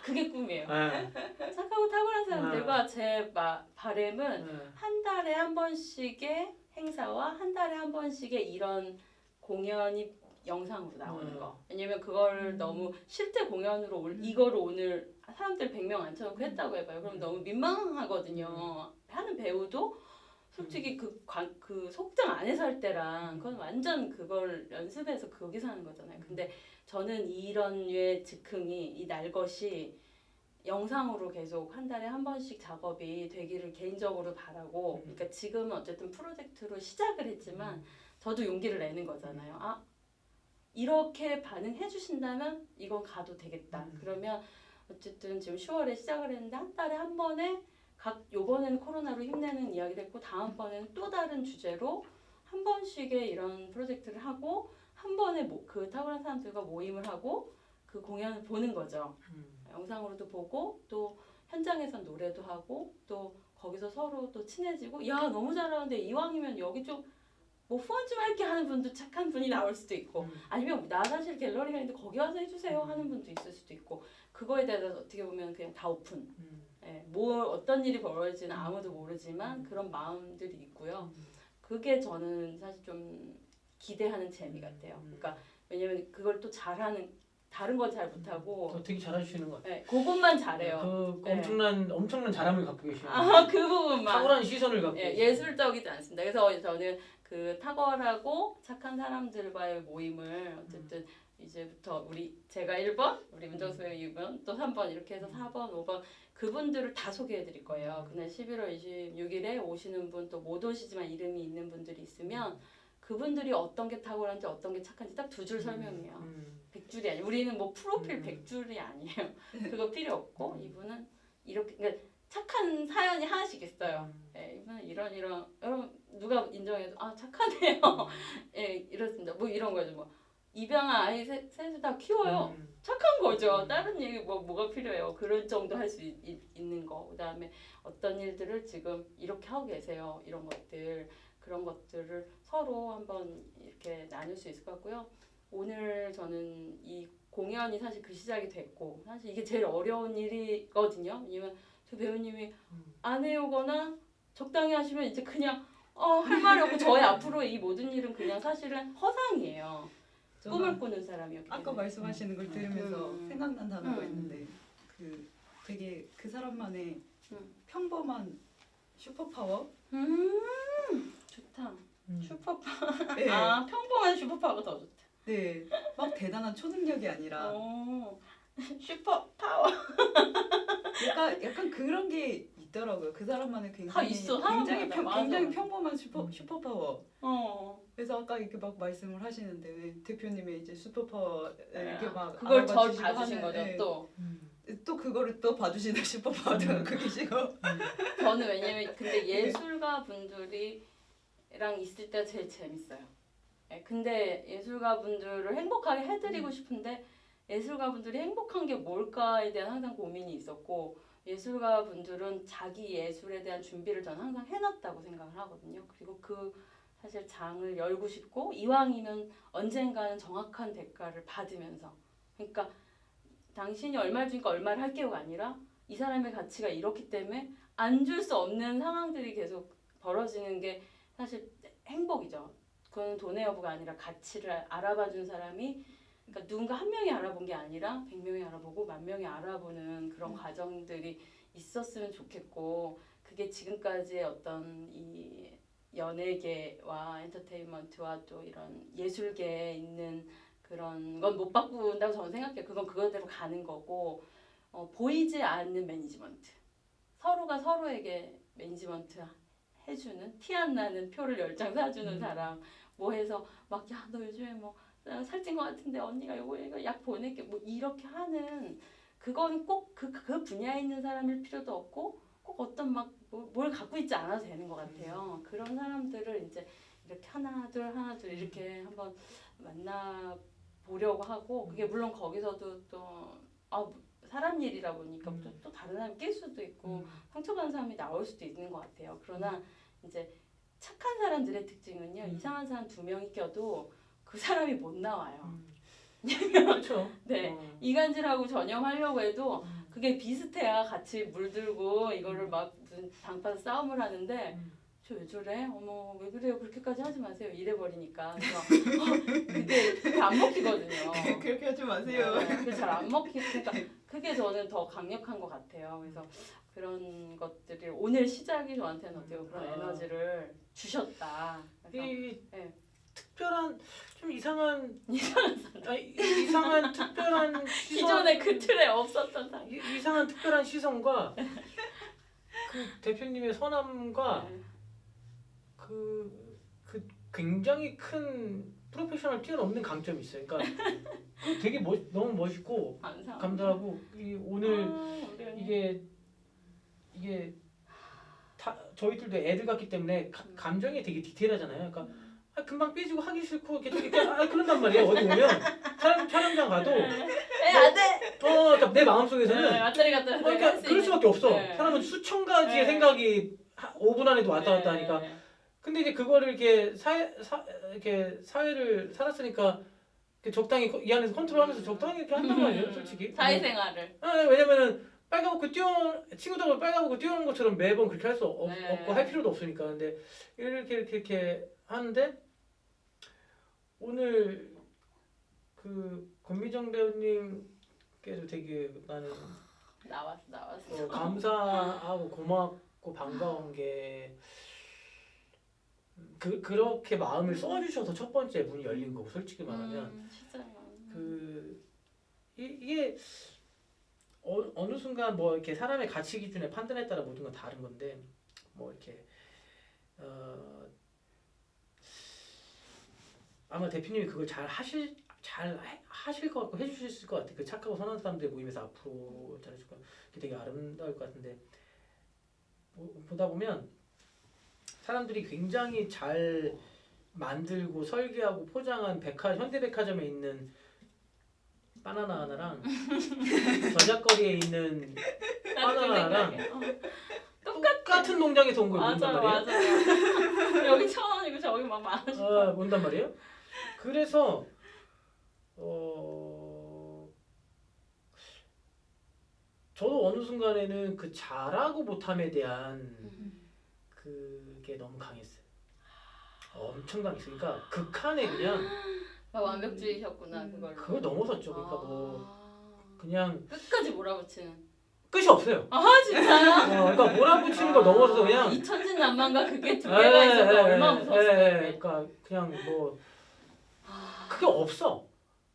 S1: 그게 꿈이에요. 착하고 탁월한 사람들과 제 바람은 한 달에 한 번씩의 행사와 한 달에 한 번씩의 이런 공연이 영상으로 나오는 거. 왜냐면 그걸 너무 실제 공연으로 이거를 오늘 사람들 100명 앉혀놓고 했다고 해봐요. 그럼 너무 민망하거든요. 하는 배우도 솔직히 그 속장 안에서 할 때랑 그건 완전 그걸 연습해서 거기서 하는 거잖아요. 근데 저는 이런 류의 즉흥이 이 날것이 영상으로 계속 한 달에 한 번씩 작업이 되기를 개인적으로 바라고 그러니까 지금은 어쨌든 프로젝트로 시작을 했지만 저도 용기를 내는 거잖아요. 이렇게 반응해 주신다면 이건 가도 되겠다. 그러면 어쨌든 지금 10월에 시작을 했는데 한 달에 한 번에 요번에는 코로나로 힘내는 이야기도 했고 다음번에는 또 다른 주제로 한 번씩의 이런 프로젝트를 하고 한 번에 그 탁월한 사람들과 모임을 하고 그 공연을 보는 거죠. 영상으로도 보고 또 현장에서 노래도 하고 또 거기서 서로 또 친해지고 야 너무 잘하는데 이왕이면 여기 좀 뭐 후원 좀 할게 하는 분도 착한 분이 나올 수도 있고 아니면 나 사실 갤러리가 있는데 거기 와서 해주세요 하는 분도 있을 수도 있고 그거에 대해서 어떻게 보면 그냥 다 오픈. 어떤 일이 벌어질지는 아무도 모르지만 그런 마음들이 있고요. 그게 저는 사실 좀 기대하는 재미 같아요. 그러니까 왜냐면 그걸 또 잘하는 다른 건 잘 못하고
S2: 되게 잘해주시는 것 같아요.
S1: 네, 그것만 잘해요.
S2: 그 엄청난 잘함을 갖고 계시는
S1: 그 부분만.
S2: 탁월한 시선을 갖고
S1: 예,
S2: 계시는
S1: 예술적이지 않습니다. 그래서 저는 그 탁월하고 착한 사람들과의 모임을 어쨌든 이제부터 제가 1번, 우리 문정수 배우 2번, 또 3번 이렇게 해서 4번, 5번 그분들을 다 소개해 드릴 거예요. 그날 11월 26일에 오시는 분 또 못 오시지만 이름이 있는 분들이 있으면 그분들이 어떤 게 탁월한지 어떤 게 착한지 딱 2줄 설명해요. 100줄이 아니에요. 우리는 뭐 프로필 100줄이 아니에요. 그거 필요 없고 이분은 이렇게 그러니까 착한 사연이 하나씩 있어요. 예, 이분은 이런 여러분 누가 인정해도 아 착하네요. 예, 이렇습니다. 뭐 이런 거죠. 뭐 입양한 아이 셋을 다 키워요. 착한 거죠. 다른 얘기 뭐가 필요해요. 그런 정도 할 수 있는 거. 그다음에 어떤 일들을 지금 이렇게 하고 계세요. 이런 것들 그런 것들을 서로 한번 이렇게 나눌 수 있을 것 같고요. 오늘 저는 이 공연이 사실 그 시작이 됐고 사실 이게 제일 어려운 일이거든요. 왜냐면 저 배우님이 안 해오거나 적당히 하시면 이제 그냥 할 말이 없고 저의 앞으로 이 모든 일은 그냥 사실은 허상이에요. 꿈을 꾸는 사람이었기 때문에.
S3: 아까 말씀하시는 걸 들으면서 생각난 단어가
S1: 음.
S3: 있는데 그 되게 그 사람만의
S1: 음.
S3: 평범한 슈퍼파워.
S1: 좋다. 슈퍼파워.
S3: 네.
S1: 평범한 슈퍼파워가 더 좋다.
S3: 네, 막 대단한 초능력이 아니라
S1: 슈퍼파워.
S3: 약간 그런 게 있더라고요. 그 사람만의
S1: 다
S3: 굉장히
S1: 있어.
S3: 굉장히
S1: 사람마다.
S3: 굉장히
S1: 맞아.
S3: 평범한 슈퍼파워. 그래서 아까 이렇게 막 말씀을 하시는데 왜 대표님의 이제 슈퍼파워 이렇게 막
S1: 그걸 저
S3: 알아봐주시고
S1: 봐주신
S3: 하는,
S1: 거죠.
S3: 네.
S1: 또
S3: 또 그거를 또 봐주시는 슈퍼파워도 갖고 계시고.
S1: 저는 왜냐면 근데 예술가 분들이랑 있을 때 제일 재밌어요. 예, 근데 예술가 분들을 행복하게 해드리고 싶은데 예술가 분들이 행복한 게 뭘까에 대한 항상 고민이 있었고 예술가 분들은 자기 예술에 대한 준비를 저는 항상 해놨다고 생각을 하거든요. 그리고 그 사실 장을 열고 싶고 이왕이면 언젠가는 정확한 대가를 받으면서 그러니까 당신이 얼마를 주니까 얼마를 할게요가 아니라 이 사람의 가치가 이렇기 때문에 안 줄 수 없는 상황들이 계속 벌어지는 게 사실 행복이죠. 그건 돈의 여부가 아니라 가치를 알아봐 준 사람이 그러니까 누군가 한 명이 알아본 게 아니라 100명이 알아보고 10,000명이 알아보는 그런 과정들이 있었으면 좋겠고 그게 지금까지의 어떤 이 연예계와 엔터테인먼트와 또 이런 예술계에 있는 그런 건 못 바꾼다고 저는 생각해요. 그건 그거대로 가는 거고 보이지 않는 매니지먼트 서로가 서로에게 매니지먼트 해주는 티 안 나는 표를 10장 사주는 사람 뭐 해서 막 야 너 요즘에 뭐 살찐 것 같은데 언니가 이거 약 보낼게 뭐 이렇게 하는 그건 꼭 그 분야에 있는 사람일 필요도 없고 꼭 어떤 막 뭘 갖고 있지 않아도 되는 것 같아요. 그런 사람들을 이제 이렇게 하나 둘 이렇게 한번 만나 보려고 하고 그게 물론 거기서도 또 사람 일이라 보니까 또 다른 사람이 낄 수도 있고 상처받은 사람이 나올 수도 있는 것 같아요. 그러나 이제 착한 사람들의 특징은요. 이상한 사람 2명이 껴도 그 사람이 못 나와요.
S2: 그렇죠.
S1: 네. 이간질하고 전염하려고 해도 그게 비슷해야 같이 물들고 이거를 막 무슨 당파서 싸움을 하는데 저 왜 저래? 어머 왜 그래요? 그렇게까지 하지 마세요. 이래버리니까 그게 안 먹히거든요.
S3: 그렇게 하지 마세요.
S1: 네, 그게 잘 안 먹히니까 그게 저는 더 강력한 것 같아요. 그래서 그런 것들이 오늘 시작이 저한테는 어때요? 그런 에너지를 주셨다. 그래서
S2: 이
S1: 네.
S2: 특별한 좀 이상한 특별한 시선
S1: 기존에 그 틀에 없었던 사람.
S2: 이상한 특별한 시선과 그 대표님의 선함과
S1: 네.
S2: 그 굉장히 큰 프로페셔널 뛰어넘는 강점이 있어요. 그러니까 되게 너무 멋있고 감사하고 오늘 이게 다 저희들도 애들 같기 때문에 감정이 되게 디테일하잖아요. 그러니까 금방 삐지고 하기 싫고 이렇게 그런단 말이에요. 어디 보면 촬영장 가도
S1: 안돼.
S2: 그러니까 내 마음속에서는
S1: 왔다리 갔다
S2: 그러니까 그럴 수밖에 없어.
S1: 네.
S2: 사람은 수천 가지의
S1: 네.
S2: 생각이 5분 안에도 왔다 갔다 하니까.
S1: 네.
S2: 근데 이제 그거를 이렇게 사회를 살았으니까 적당히 이 안에서 컨트롤하면서 적당히 이렇게 한단 말이에요, 솔직히.
S1: 사회생활을.
S2: 왜냐면은 빨가벗고 친구들하고 빨가벗고 뛰어오는 것처럼 매번 그렇게 할 수
S1: 네.
S2: 없고 할 필요도 없으니까. 근데 이렇게 하는데 오늘 그 권미정 배우님께도 되게 나는
S1: 나왔어.
S2: 감사하고 고맙고 반가운 게 그렇게 마음을 써주셔서 첫 번째 문이 열린 거고 솔직히 말하면
S1: 진짜.
S2: 이게 어느 순간 뭐 이렇게 사람의 가치 기준에 판단에 따라 모든 건 다른 건데 뭐 이렇게 아마 대표님이 그걸 잘 하실 것 같고 해주실 것 같아. 그 착하고 선한 사람들 모임에서 앞으로 잘해줄 거 되게 아름다울 것 같은데 보다 보면 사람들이 굉장히 잘 만들고 설계하고 포장한 현대백화점에 있는 바나나 하나랑 저작거리에 있는 바나나 하나랑 똑같은 농장에서 온 걸 본단 말이에요.
S1: 맞아. 여기 1,000원이고 저기 막 만원씩.
S2: 본단 말이에요. 그래서 저도 어느 순간에는 그 잘하고 못함에 대한 그게 너무 강했어요. 엄청 강했어요. 그러니까 극한에 그냥
S1: 완벽주의셨구나 그걸로.
S2: 그걸 넘어섰죠. 그러니까 뭐 그냥
S1: 끝까지 몰아붙이는.
S2: 끝이 없어요.
S1: 진짜요?
S2: 그러니까 몰아붙이는 걸 넘어서서 그냥
S1: 이 천진난만과 그게 두 개가 있어서 얼마나 무서웠어요.
S2: 그러니까 그냥 뭐 그게 없어.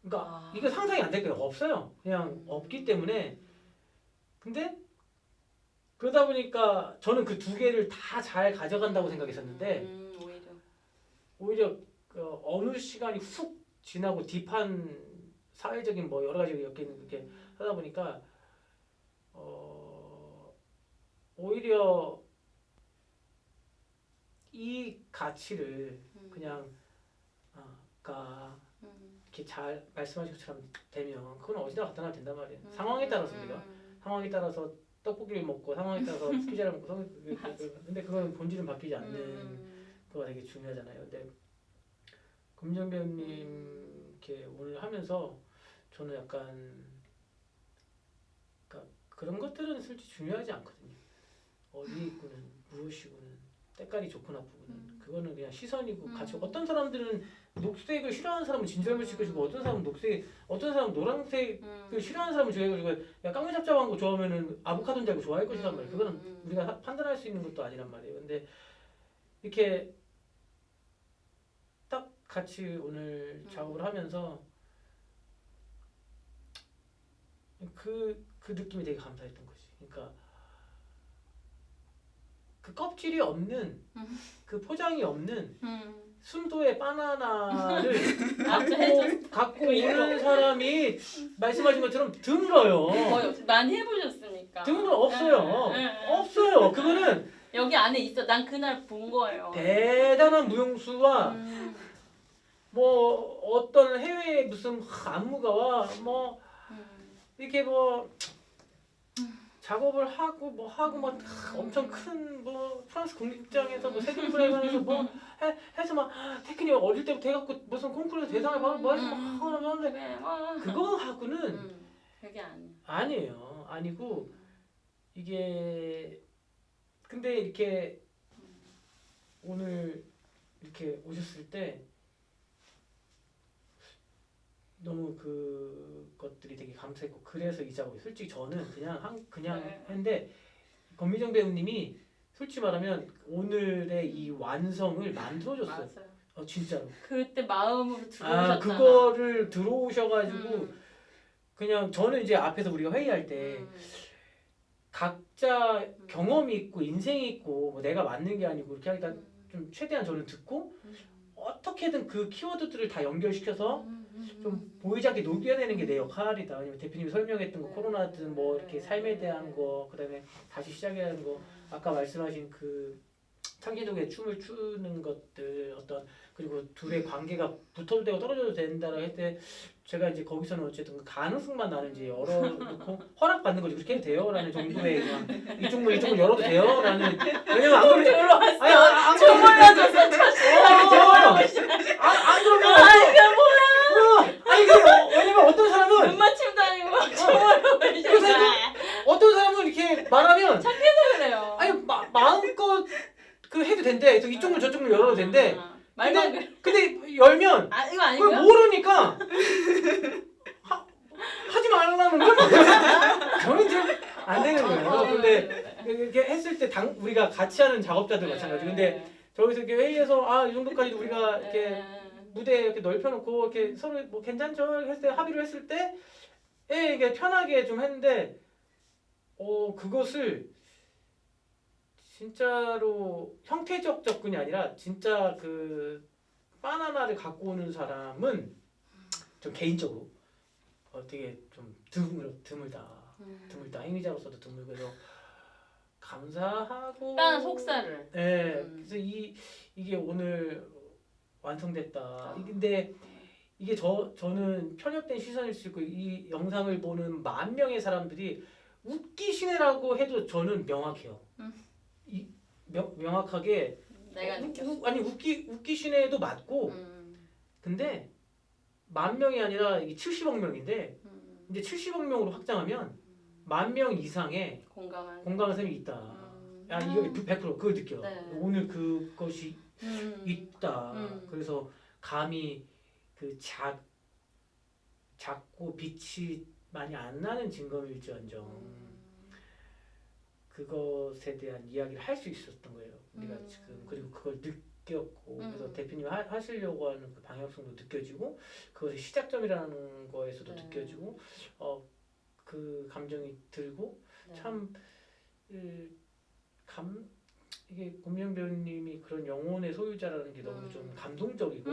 S2: 그러니까 이거 상상이 안 될 거예요. 없어요. 그냥 없기 때문에. 근데 그러다 보니까 저는 그 두 개를 다 잘 가져간다고 생각했었는데 오히려 어느 시간이 훅 지나고 딥한 사회적인 뭐 여러 가지 엮여 있는 그렇게 하다 보니까 오히려 이 가치를 그냥 아까 이렇게 잘 말씀하신 것처럼 되면 그건 어디나 갖다 놔도 된단 말이에요. 상황에 따라서 우리가 상황에 따라서 떡볶이를 먹고 상황에 따라서 피자를 먹고 근데 그건 본질은 바뀌지 않는 그거가 되게 중요하잖아요. 근데 금정 배우님 이렇게 오늘 하면서 저는 약간 그러니까 그런 것들은 솔직히 중요하지 않거든요. 어디 있고는 무엇이고는 때깔이 좋고 나쁘고는 그거는 그냥 시선이고 가치. 어떤 사람들은 녹색을 싫어하는 사람은 진절미 시켜주고 어떤 사람은 어떤 사람은 노란색을 싫어하는 사람은 좋아해가지고 야 깡미잡잡한 거 좋아하면은 아보카도인 줄 알고 좋아할 것이란 말이에요. 그거는 우리가 판단할 수 있는 것도 아니란 말이에요. 근데 이렇게 딱 같이 오늘 작업을 하면서 그 느낌이 되게 감사했던 거지. 그러니까 그 껍질이 없는 그 포장이 없는 순도의 바나나를 갖고 오는 사람이 말씀하신 것처럼 드물어요.
S1: 많이 해보셨으니까.
S2: 없어요. 없어요. 그거는
S1: 여기 안에 있어. 난 그날 본 거예요.
S2: 대단한 무용수와 뭐 어떤 해외 무슨 안무가와 뭐 이렇게 뭐 작업을 하고 막 엄청 큰 뭐 프랑스 국립극장에서 뭐 세종문화회관에서 뭐 해서 막 테크닉 어릴 때부터 해갖고 무슨 콩쿠르에서 대상을 받고 뭐 해서 막 하는데 그거 하고는
S1: 그게
S2: 아니에요. 아니고 이게 근데 이렇게 오늘 이렇게 오셨을 때 너무 그것들이 되게 감사했고 그래서 이 작업이 솔직히 저는 그냥 했는데 권미정 배우님이 솔직히 말하면 오늘의 이 완성을 만들어줬어요.
S1: 맞아요.
S2: 진짜로.
S1: 그때 마음으로 들어오셨잖아.
S2: 그거를 들어오셔가지고 그냥 저는 이제 앞에서 우리가 회의할 때 각자 경험이 있고 인생이 있고 뭐 내가 맞는 게 아니고 이렇게 하니까 좀 최대한 저는 듣고 어떻게든 그 키워드들을 다 연결시켜서 좀 보이지 않게 녹여내는 게 내 역할이다. 왜냐면 대표님이 설명했던 거 코로나든 뭐 이렇게 삶에 대한 거 그다음에 다시 시작해야 하는 거 아까 말씀하신 그 창기독의 춤을 추는 것들 어떤 그리고 둘의 관계가 붙어도 되고 떨어져도 된다라고 할 때 제가 이제 거기서는 어쨌든 그 가능성만 나는지 열어놓고 허락받는 거지 그렇게 해도 돼요라는 정도의 그냥 이쪽을 열어도 돼요라는 왜냐면 안 그러면
S1: 들어왔어.
S2: 안
S1: 저 몰라줬어.
S2: 안 그러면
S1: 이게 뭐야?
S2: 아니 왜냐면 어떤 사람은
S1: 눈 맞춤도 아니고 막 저물어버리잖아.
S2: 어떤 사람은 이렇게 말하면
S1: 그래요.
S2: 아니 마음껏 그 해도 된대. 그래서 이쪽 문 저쪽 문 열어도 된대.
S1: 말만 그래.
S2: 근데 열면
S1: 이거
S2: 그걸
S1: 아니고요?
S2: 모르니까 근데 이렇게 했을 때 우리가 같이 하는 작업자들 마찬가지. 근데 저기서 이렇게 회의에서 이 정도까지도 우리가 이렇게 무대 이렇게 넓혀놓고 이렇게 서로 뭐 괜찮죠 했을 때 합의를 했을 때 이게 편하게 좀 했는데 그것을 진짜로 형태적 접근이 아니라 진짜 그 바나나를 갖고 오는 사람은 좀 개인적으로 되게 좀 드물다. 행위자로서도 드물고 그래서 감사하고
S1: 약간 속살을.
S2: 네, 그래서 이게 오늘 완성됐다. 근데 이게 저는 편협된 시선일 수 있고 이 영상을 보는 10,000명의 사람들이 웃기시네라고 해도 저는 명확해요. 명확하게
S1: 내가 느꼈어.
S2: 아니 웃기시네도 맞고 근데 10,000명이 아니라 이게 70억 명인데 이제 70억 명으로 확장하면 10,000명 이상의 공감하는 사람이 있다. 이거 100% 그걸 느껴.
S1: 네.
S2: 오늘 그것이 있다. 그래서 감히 그 작고 빛이 많이 안 나는 증거일지언정 그것에 대한 이야기를 할 수 있었던 거예요. 우리가 지금 그리고 그걸 느꼈고 그래서 대표님이 하시려고 하는 그 방향성도 느껴지고 그것의 시작점이라는 거에서도 느껴지고 그 감정이 들고 참 이게 고미영 배우님이 그런 영혼의 소유자라는 게 너무 좀 감동적이고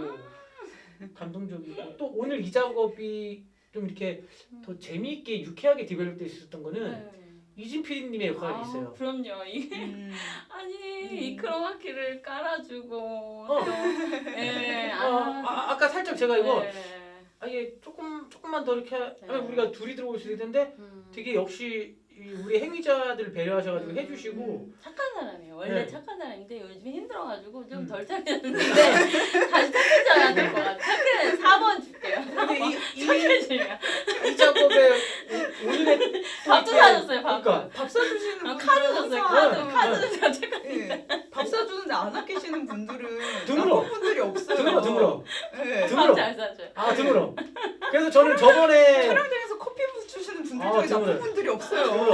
S2: 또 오늘 이 작업이 좀 이렇게 더 재미있게 유쾌하게 디벨롭돼 있었던 거는 이진 PD님의 역할이 있어요.
S1: 그럼요. 아니 이 크로마키를 깔아주고 또
S2: 아까 살짝 제가 이거 이게 조금만 더 이렇게 하면 우리가 둘이 들어올 수 있을 텐데 되게 역시 우리 행위자들을 배려하셔가지고 해주시고
S1: 착한 사람이에요. 원래
S2: 네.
S1: 착한 사람인데 요즘 힘들어가지고 좀 덜 착해졌는데 다시 착해져야 될 것 같아. 착해 4번 줄게요.
S2: 근데
S1: 착해지면
S2: 이 작업에 오늘의
S1: 밥도 사줬어요. 밥.
S2: 그러니까
S3: 밥 사주시는 분들은
S1: 카드 줬어요.
S3: 항상
S1: 카드 줬어요. 착한.
S3: 밥 사주는데 안 아끼시는 분들은
S2: 드물어.
S3: 나쁜 분들이 없어요.
S2: 드물어
S3: 네.
S2: 드물어.
S1: 밥잘 사줘요.
S2: 드물어. 그래서 저는 저번에
S3: 촬영장에서 커피 주시는 분들 중에
S2: 드물어요.
S3: 나쁜 분들이 없어요.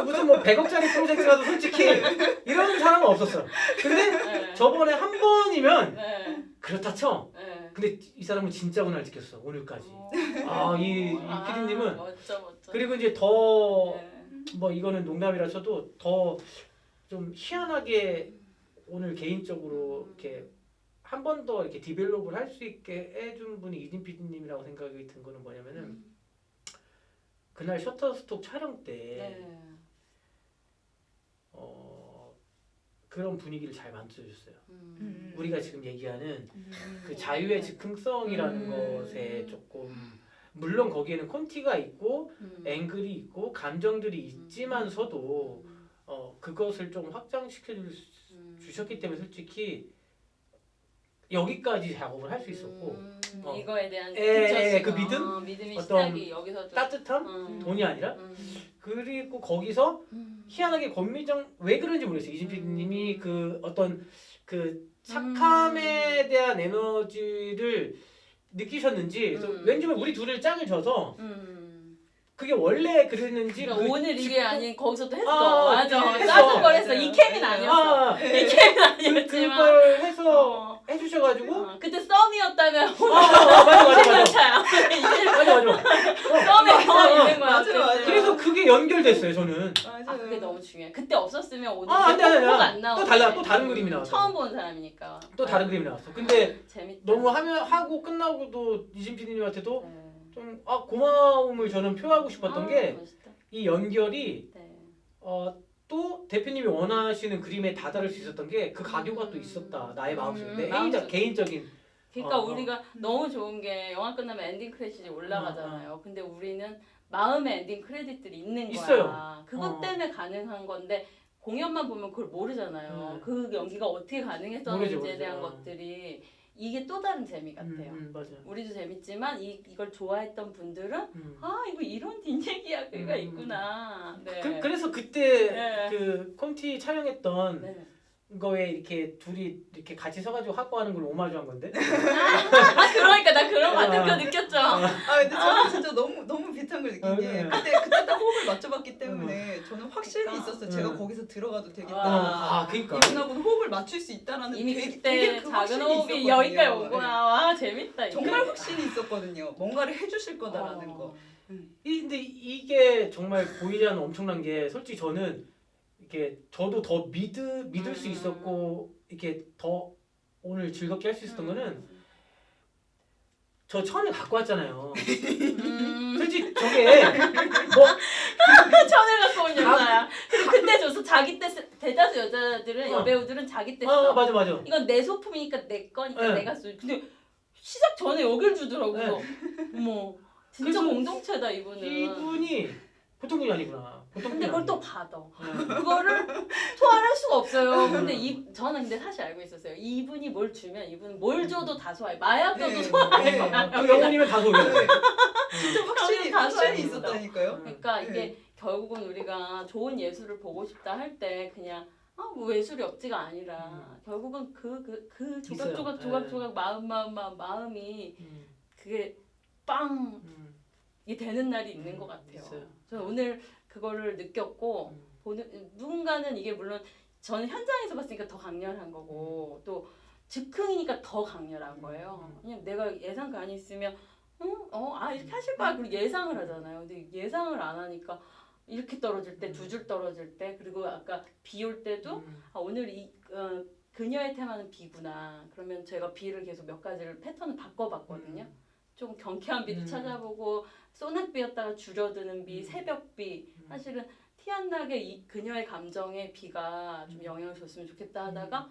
S2: 무슨 뭐 100억짜리 프로젝트 가도 솔직히 이런 사람은 없었어. 근데 저번에 한 번이면 그렇다 쳐. 근데 이 사람은 진짜 그날 지켰어. 오늘까지. 이 PD님은
S1: 멋져.
S2: 그리고 이제 더 뭐 이거는 농담이라 쳐도 더 좀 희한하게 오늘 개인적으로 이렇게 한 번 더 이렇게 디벨롭을 할 수 있게 해준 분이 이진 PD님이라고 생각이 든 거는 뭐냐면은 그날 셔터스톡 촬영 때 그런 분위기를 잘 만들어줬어요. 우리가 지금 얘기하는 그 자유의 즉흥성이라는 것에 조금 물론 거기에는 콘티가 있고 앵글이 있고 감정들이 있지만서도 그것을 좀 확장시켜 주셨기 때문에 솔직히 여기까지 작업을 할 수 있었고
S1: 이거에 대한
S2: 그 믿음?
S1: 믿음이
S2: 어떤
S1: 시작이 여기서 좀
S2: 따뜻함? 돈이 아니라 그리고 거기서 희한하게 권미정 왜 그런지 모르겠어요. 이진 PD님이 그 어떤 그 착함에 대한 에너지를 느끼셨는지 그래서 왠지 우리 둘을 짝을 져서 그게 원래 그랬는지
S1: 그러니까 오늘 이게 아닌 거기서도 했어.
S2: 아,
S1: 맞아.
S2: 했어.
S1: 짜증 걸 했어. 이 캠은 아니었어. 이 캠은 아니었지만
S2: 그걸 해서 해주셔가지고
S1: 그때 썸이었다면
S2: 맞아
S1: 차야.
S2: 맞아
S1: 썸에 있는 거야.
S3: 맞아.
S2: 그래서 그게 연결됐어요 저는.
S1: 그게 너무 중요해. 그때 없었으면 오늘
S2: 안돼
S1: 안 나오고
S2: 또 다른 그림이 나왔어.
S1: 처음 본 사람이니까.
S2: 또 다른 그림이 나왔어. 근데
S1: 재밌다.
S2: 너무 하고 끝나고도 이진 PD님한테도 좀 고마움을 저는 표하고 싶었던 게 이 연결이 또 대표님이 원하시는 그림에 다다를 수 있었던 게 그 가교가 또 있었다 나의 마음속에 내 개인적인
S1: 그러니까 우리가 너무 좋은 게 영화 끝나면 엔딩 크레딧이 올라가잖아요. 근데 우리는 마음의 엔딩 크레딧들이 있는 거야.
S2: 있어요.
S1: 그것 때문에 가능한 건데 공연만 보면 그걸 모르잖아요. 그 연기가 어떻게 가능했었는지에 대한 것들이 이게 또 다른 재미 같아요.
S2: 맞아.
S1: 우리도 재밌지만 이걸 좋아했던 분들은 이거 이런 뒷얘기가 있구나. 네.
S2: 그래서 그때 그 콘티 촬영했던 거에 이렇게 둘이 이렇게 같이 서가지고 확보하는 걸 오마주한 건데.
S1: 그러니까 나 그런 거 같은 거 느꼈죠.
S3: 근데 저는 진짜 너무 비슷한 걸 느낀 게
S2: 네.
S3: 그때 딱 호흡을 맞춰봤기 때문에 저는 확신이
S1: 그러니까.
S3: 있었어요. 제가
S2: 네.
S3: 거기서 들어가도 되겠다.
S2: 아, 그러니까.
S3: 이분하고는 호흡을 맞출 수 있다라는
S1: 이미
S3: 되게
S1: 그때
S3: 그
S1: 작은
S3: 확신이
S1: 호흡이
S3: 있었거든요.
S1: 여기까지 온 거야.
S3: 네.
S1: 와 재밌다. 이거.
S3: 정말 확신이 있었거든요. 뭔가를 해주실 거다라는
S1: 어.
S3: 거.
S2: 근데 이게 정말 보이지 않는 엄청난 게 솔직히 저는 이렇게 저도 더 믿을 수 있었고 이렇게 더 오늘 즐겁게 할 수 있었던 거는 저 처음에 갖고 왔잖아요. 솔직히 저게 뭐
S1: 천을 갖고 온 여자야. 그리고 그때 줘서 자기 때 대다수 여자들은 여배우들은 자기 때 써.
S2: 맞아.
S1: 이건 내 소품이니까 내 거니까
S2: 네.
S1: 내가 쓰. 근데 시작 전에 여길 주더라고.
S2: 네.
S1: 어머 진짜
S2: 그래서
S1: 공동체다 이분은.
S2: 이분이 보통 분이 아니구나. 보통
S1: 근데
S2: 분이
S1: 그걸 또
S2: 아니구나.
S1: 받아.
S2: 네.
S1: 그거를 소화할 수가 없어요. 근데 저는 근데 사실 알고 있었어요. 이분이 뭘 주면 이분은 뭘 줘도 다 소화해. 마약 줘도
S3: 네.
S1: 소화해.
S3: 네.
S2: 그 영혼이면 다 소리야.
S3: 네. 진짜
S1: 확실히
S3: 확신이 있었다니까요.
S1: 그러니까
S3: 네.
S1: 이게 결국은 우리가 좋은 예술을 보고 싶다 할 때 그냥 뭐 예술이 없지가 아니라 결국은 그 조각조각
S2: 있어요.
S1: 조각조각 마음이
S2: 음,
S1: 그게 빵이
S2: 음,
S1: 되는 날이 있는 것 같아요.
S2: 있어요.
S1: 저는 오늘 그거를 느꼈고 누군가는 이게 물론 저는 현장에서 봤으니까 더 강렬한 거고 또 즉흥이니까 더 강렬한 거예요. 그냥 내가 예상 가만히 있으면 이렇게 하실 거야. 그리고 예상을 하잖아요. 근데 예상을 안 하니까 이렇게 떨어질 때, 두 줄 떨어질 때, 그리고 아까 비 올 때도 오늘 그녀의 테마는 비구나. 그러면 제가 비를 계속 몇 가지를 패턴을 바꿔봤거든요. 좀 경쾌한 비도 찾아보고 소낙비였다가 줄어드는 비, 새벽비. 사실은 티 안 나게 그녀의 감정에 비가 좀 영향을 줬으면 좋겠다 하다가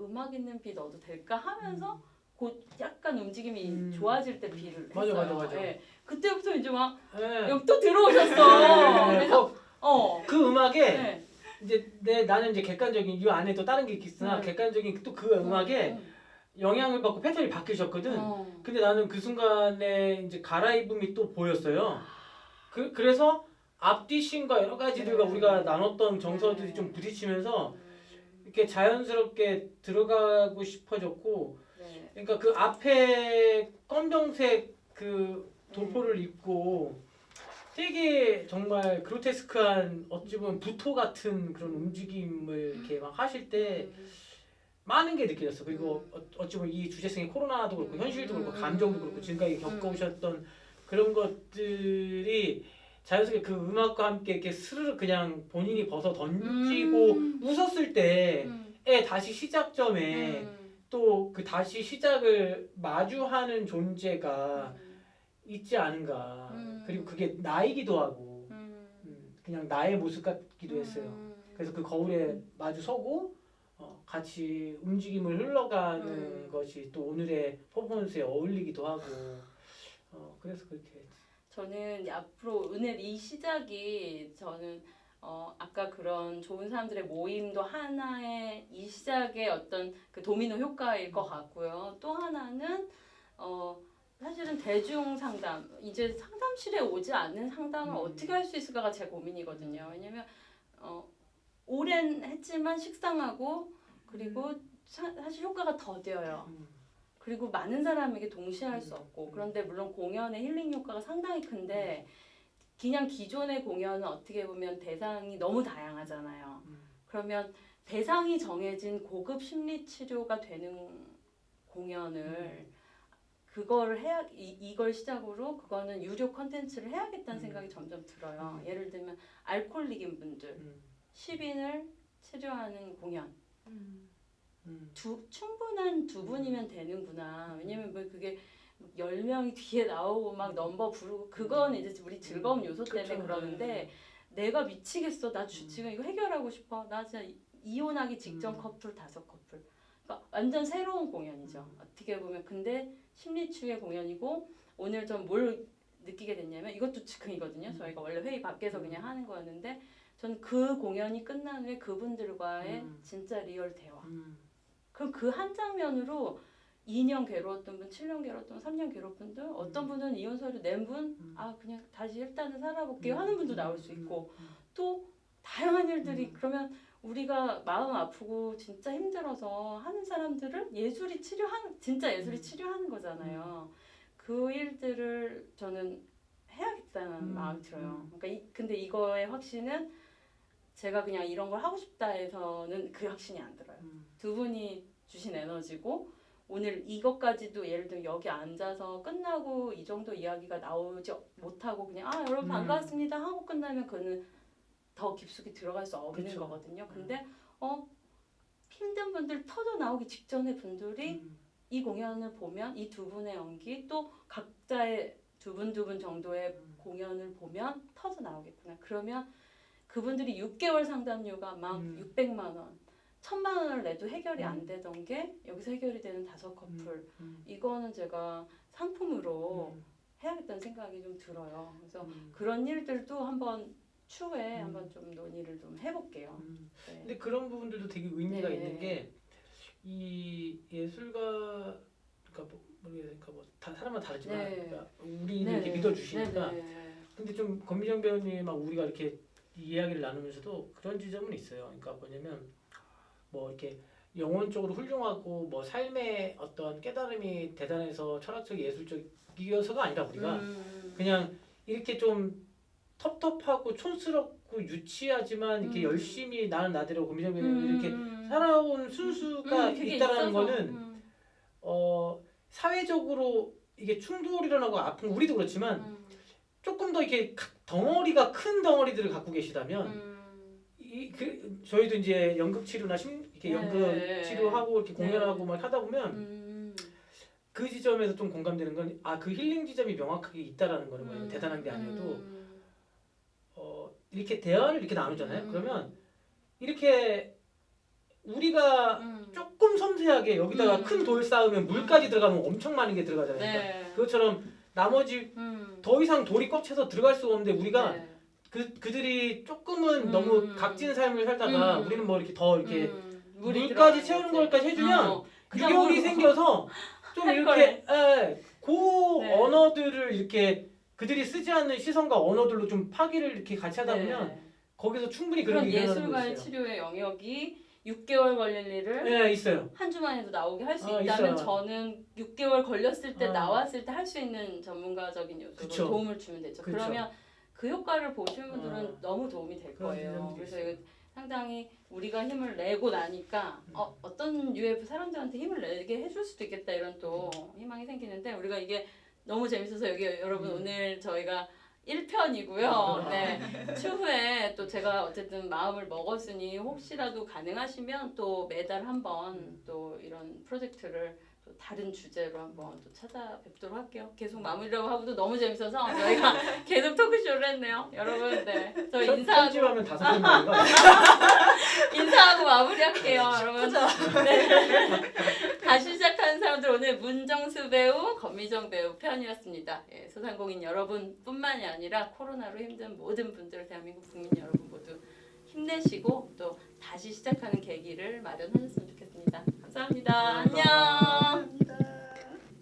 S1: 음악 있는 비 넣어도 될까 하면서 곧 약간 움직임이 좋아질 때 비를 했어요.
S2: 맞아.
S1: 예. 그때부터 이제 막
S2: 네.
S1: 여기 또 들어오셨어.
S2: 네.
S1: 그래서
S2: 그 음악에
S1: 네.
S2: 이제 나는 이제 객관적인 이 안에 또 다른 게 있으나 객관적인 또 그 음악에 영향을 받고 패턴이 바뀌셨거든. 근데 나는 그 순간에 이제 갈아입음이 또 보였어요. 그래서 앞뒤 씬과 여러 가지들과 우리가 나눴던 정서들이 좀 부딪히면서 이렇게 자연스럽게 들어가고 싶어졌고,
S1: 네.
S2: 그러니까 그 앞에 검정색 그 도포를 입고 되게 정말 그로테스크한 어찌 보면 부토 같은 그런 움직임을 이렇게 막 하실 때 많은 게 느껴졌어. 그리고 어찌 보면 이 주제성이 코로나도 그렇고 현실도 그렇고 감정도 그렇고 지금까지 겪어오셨던 그런 것들이 자연스럽게 그 음악과 함께 이렇게 스르르 그냥 본인이 벗어 던지고 웃었을 때의 다시 시작점에 또 그 다시 시작을 마주하는 존재가 있지 않은가. 그리고 그게 나이기도 하고 그냥 나의 모습 같기도 했어요. 그래서 그 거울에 마주 서고 같이 움직임을 흘러가는 것이 또 오늘의 퍼포먼스에 어울리기도 하고 그래서 그렇게 했지.
S1: 저는 앞으로 오늘 이 시작이 저는 아까 그런 좋은 사람들의 모임도 하나의 이 시작의 어떤 그 도미노 효과일 것 같고요. 또 하나는 사실은 대중 상담, 이제 상담실에 오지 않는 상담을 어떻게 할 수 있을까가 제 고민이거든요. 왜냐면 오랜 했지만 식상하고 그리고 사실 효과가 더뎌요. 그리고 많은 사람에게 동시에 할 수 없고 그런데 물론 공연의 힐링 효과가 상당히 큰데 그냥 기존의 공연은 어떻게 보면 대상이 너무 다양하잖아요. 그러면 대상이 정해진 고급 심리 치료가 되는 공연을 그거를 이걸 시작으로 그거는 유료 컨텐츠를 해야겠다는 생각이 점점 들어요. 예를 들면 알코올릭인 분들 10인을 치료하는 공연. 충분한 두 분이면 되는구나. 왜냐면 뭐 그게 10명이 뒤에 나오고 막 넘버 부르고 그건 이제 우리 즐거움 요소 때문에
S2: 그쵸.
S1: 그러는데 내가 미치겠어. 나 지금 이거 해결하고 싶어. 나 진짜 이혼하기 직전 커플 5커플. 그러니까 완전 새로운 공연이죠. 어떻게 보면 근데 심리치유의 공연이고 오늘 좀 뭘 느끼게 됐냐면 이것도 즉흥이거든요. 저희가 원래 회의 밖에서 그냥 하는 거였는데 전 그 공연이 끝난 후에 그분들과의 진짜 리얼 대화. 그럼 그 한 장면으로 2년 괴로웠던 분, 7년 괴로웠던 분, 3년 괴롭던 분, 어떤 분은 이혼 서류 낸 분, 그냥 다시 일단은 살아볼게요 하는 분도 나올 수 있고 또 다양한 일들이 그러면 우리가 마음 아프고 진짜 힘들어서 하는 사람들을 예술이 치료하는 진짜 예술이 치료하는 거잖아요. 그 일들을 저는 해야겠다는 마음이 들어요. 그러니까 근데 이거의 확신은 제가 그냥 이런 걸 하고 싶다 해서는 그 확신이 안 들어요. 두 분이 주신 에너지고 오늘 이것까지도 예를 들어 여기 앉아서 끝나고 이 정도 이야기가 나오지 못하고 그냥 여러분 반갑습니다 하고 끝나면 그거는 더 깊숙이 들어갈 수 없는
S2: 그쵸.
S1: 거거든요. 근데 힘든 분들 터져 나오기 직전의 분들이 이 공연을 보면 이 두 분의 연기 또 각자의 두 분 정도의 공연을 보면 터져 나오겠구나. 그러면 그분들이 6개월 상담료가 막 600만 원, 1000만 원을 내도 해결이 안 되던 게 여기서 해결이 되는 5커플. 이거는 제가 상품으로 해야겠다는 생각이 좀 들어요. 그래서 그런 일들도 한번 추후에 한번 좀 논의를 좀 해볼게요. 네.
S2: 근데 그런 부분들도 되게 의미가
S1: 네.
S2: 있는 게 이 예술가 그러니까 다 사람마다 다르지만
S1: 네.
S2: 그러니까 우리를 이렇게 믿어주시니까 근데 좀 권미정 배우님하고 우리가 이렇게 이야기를 나누면서도 그런 지점은 있어요. 그러니까 뭐냐면 뭐 이렇게 영혼적으로 훌륭하고 뭐 삶의 어떤 깨달음이 대단해서 철학적 예술적이어서가 아니라 우리가 그냥 이렇게 좀 텁텁하고 촌스럽고 유치하지만 이렇게 열심히 나는 나대로 권미정 배우님 이렇게 살아온 순수가
S1: 그게
S2: 있다라는
S1: 있어서.
S2: 거는 사회적으로 이게 충돌이 일어나고 아픈 거 우리도 그렇지만 조금 더 이렇게 덩어리가 큰 덩어리들을 갖고 계시다면 저희도 이제 연극 치료나 이렇게 연극 치료하고 이렇게 공연하고 막 하다 보면 그 지점에서 좀 공감되는 건 그 힐링 지점이 명확하게 있다라는 거는 거예요. 대단한 게 아니어도 이렇게 대화를 이렇게 나누잖아요. 그러면 이렇게 우리가 조금 섬세하게 여기다가 큰 돌 쌓으면 물까지 들어가면 엄청 많은 게 들어가잖아요. 그러니까 그것처럼 나머지 더 이상 돌이 꽉 차서 들어갈 수가 없는데 우리가 그들이 조금은 너무 각진 삶을 살다가 우리는 뭐 이렇게 더 이렇게 물까지 채우는 걸까지 해주면 유격이 생겨서 좀 이렇게 언어들을 이렇게 그들이 쓰지 않는 시선과 언어들로 좀 파기를 이렇게 같이 하다 보면 거기서 충분히 그런
S1: 그런
S2: 게 일어나는 거
S1: 예술가의
S2: 있어요.
S1: 치료의 영역이 6개월 걸릴 일을
S2: 네, 있어요.
S1: 한 주만에도 나오게 할 수
S2: 있어요.
S1: 있다면 저는 6개월 걸렸을 때
S2: 어.
S1: 나왔을 때 할 수 있는 전문가적인 요소로
S2: 그쵸.
S1: 도움을 주면 되죠.
S2: 그쵸.
S1: 그러면 그 효과를 보시는 분들은 너무 도움이 될
S2: 그런
S1: 거예요.
S2: 지점들이
S1: 그래서
S2: 있어요.
S1: 이거 상당히 우리가 힘을 내고 나니까 어떤 UF 사람들한테 힘을 내게 해줄 수도 있겠다 이런 또 희망이 생기는데 우리가 이게 너무 재밌어서 여기 여러분 오늘 저희가 1편이고요. 네. 추후에 또 제가 어쨌든 마음을 먹었으니 혹시라도 가능하시면 또 매달 한번 또 이런 프로젝트를 또 다른 주제로 한번 또 찾아뵙도록 할게요. 계속 마무리라고 하고도 너무 재밌어서 저희가 계속 토크쇼를 했네요. 여러분, 네. 저희 인사하고
S2: 편집하면 5번 거예요.
S1: 인사하고 마무리할게요, 여러분. 네. 다시 시작하는 사람들 오늘 문정수 배우, 권미정 배우 편이었습니다. 예, 소상공인 여러분뿐만이 아니라 코로나로 힘든 모든 분들, 대한민국 국민 여러분 모두 힘내시고 또 다시 시작하는 계기를 마련하셨으면 좋겠습니다. 감사합니다. 안녕.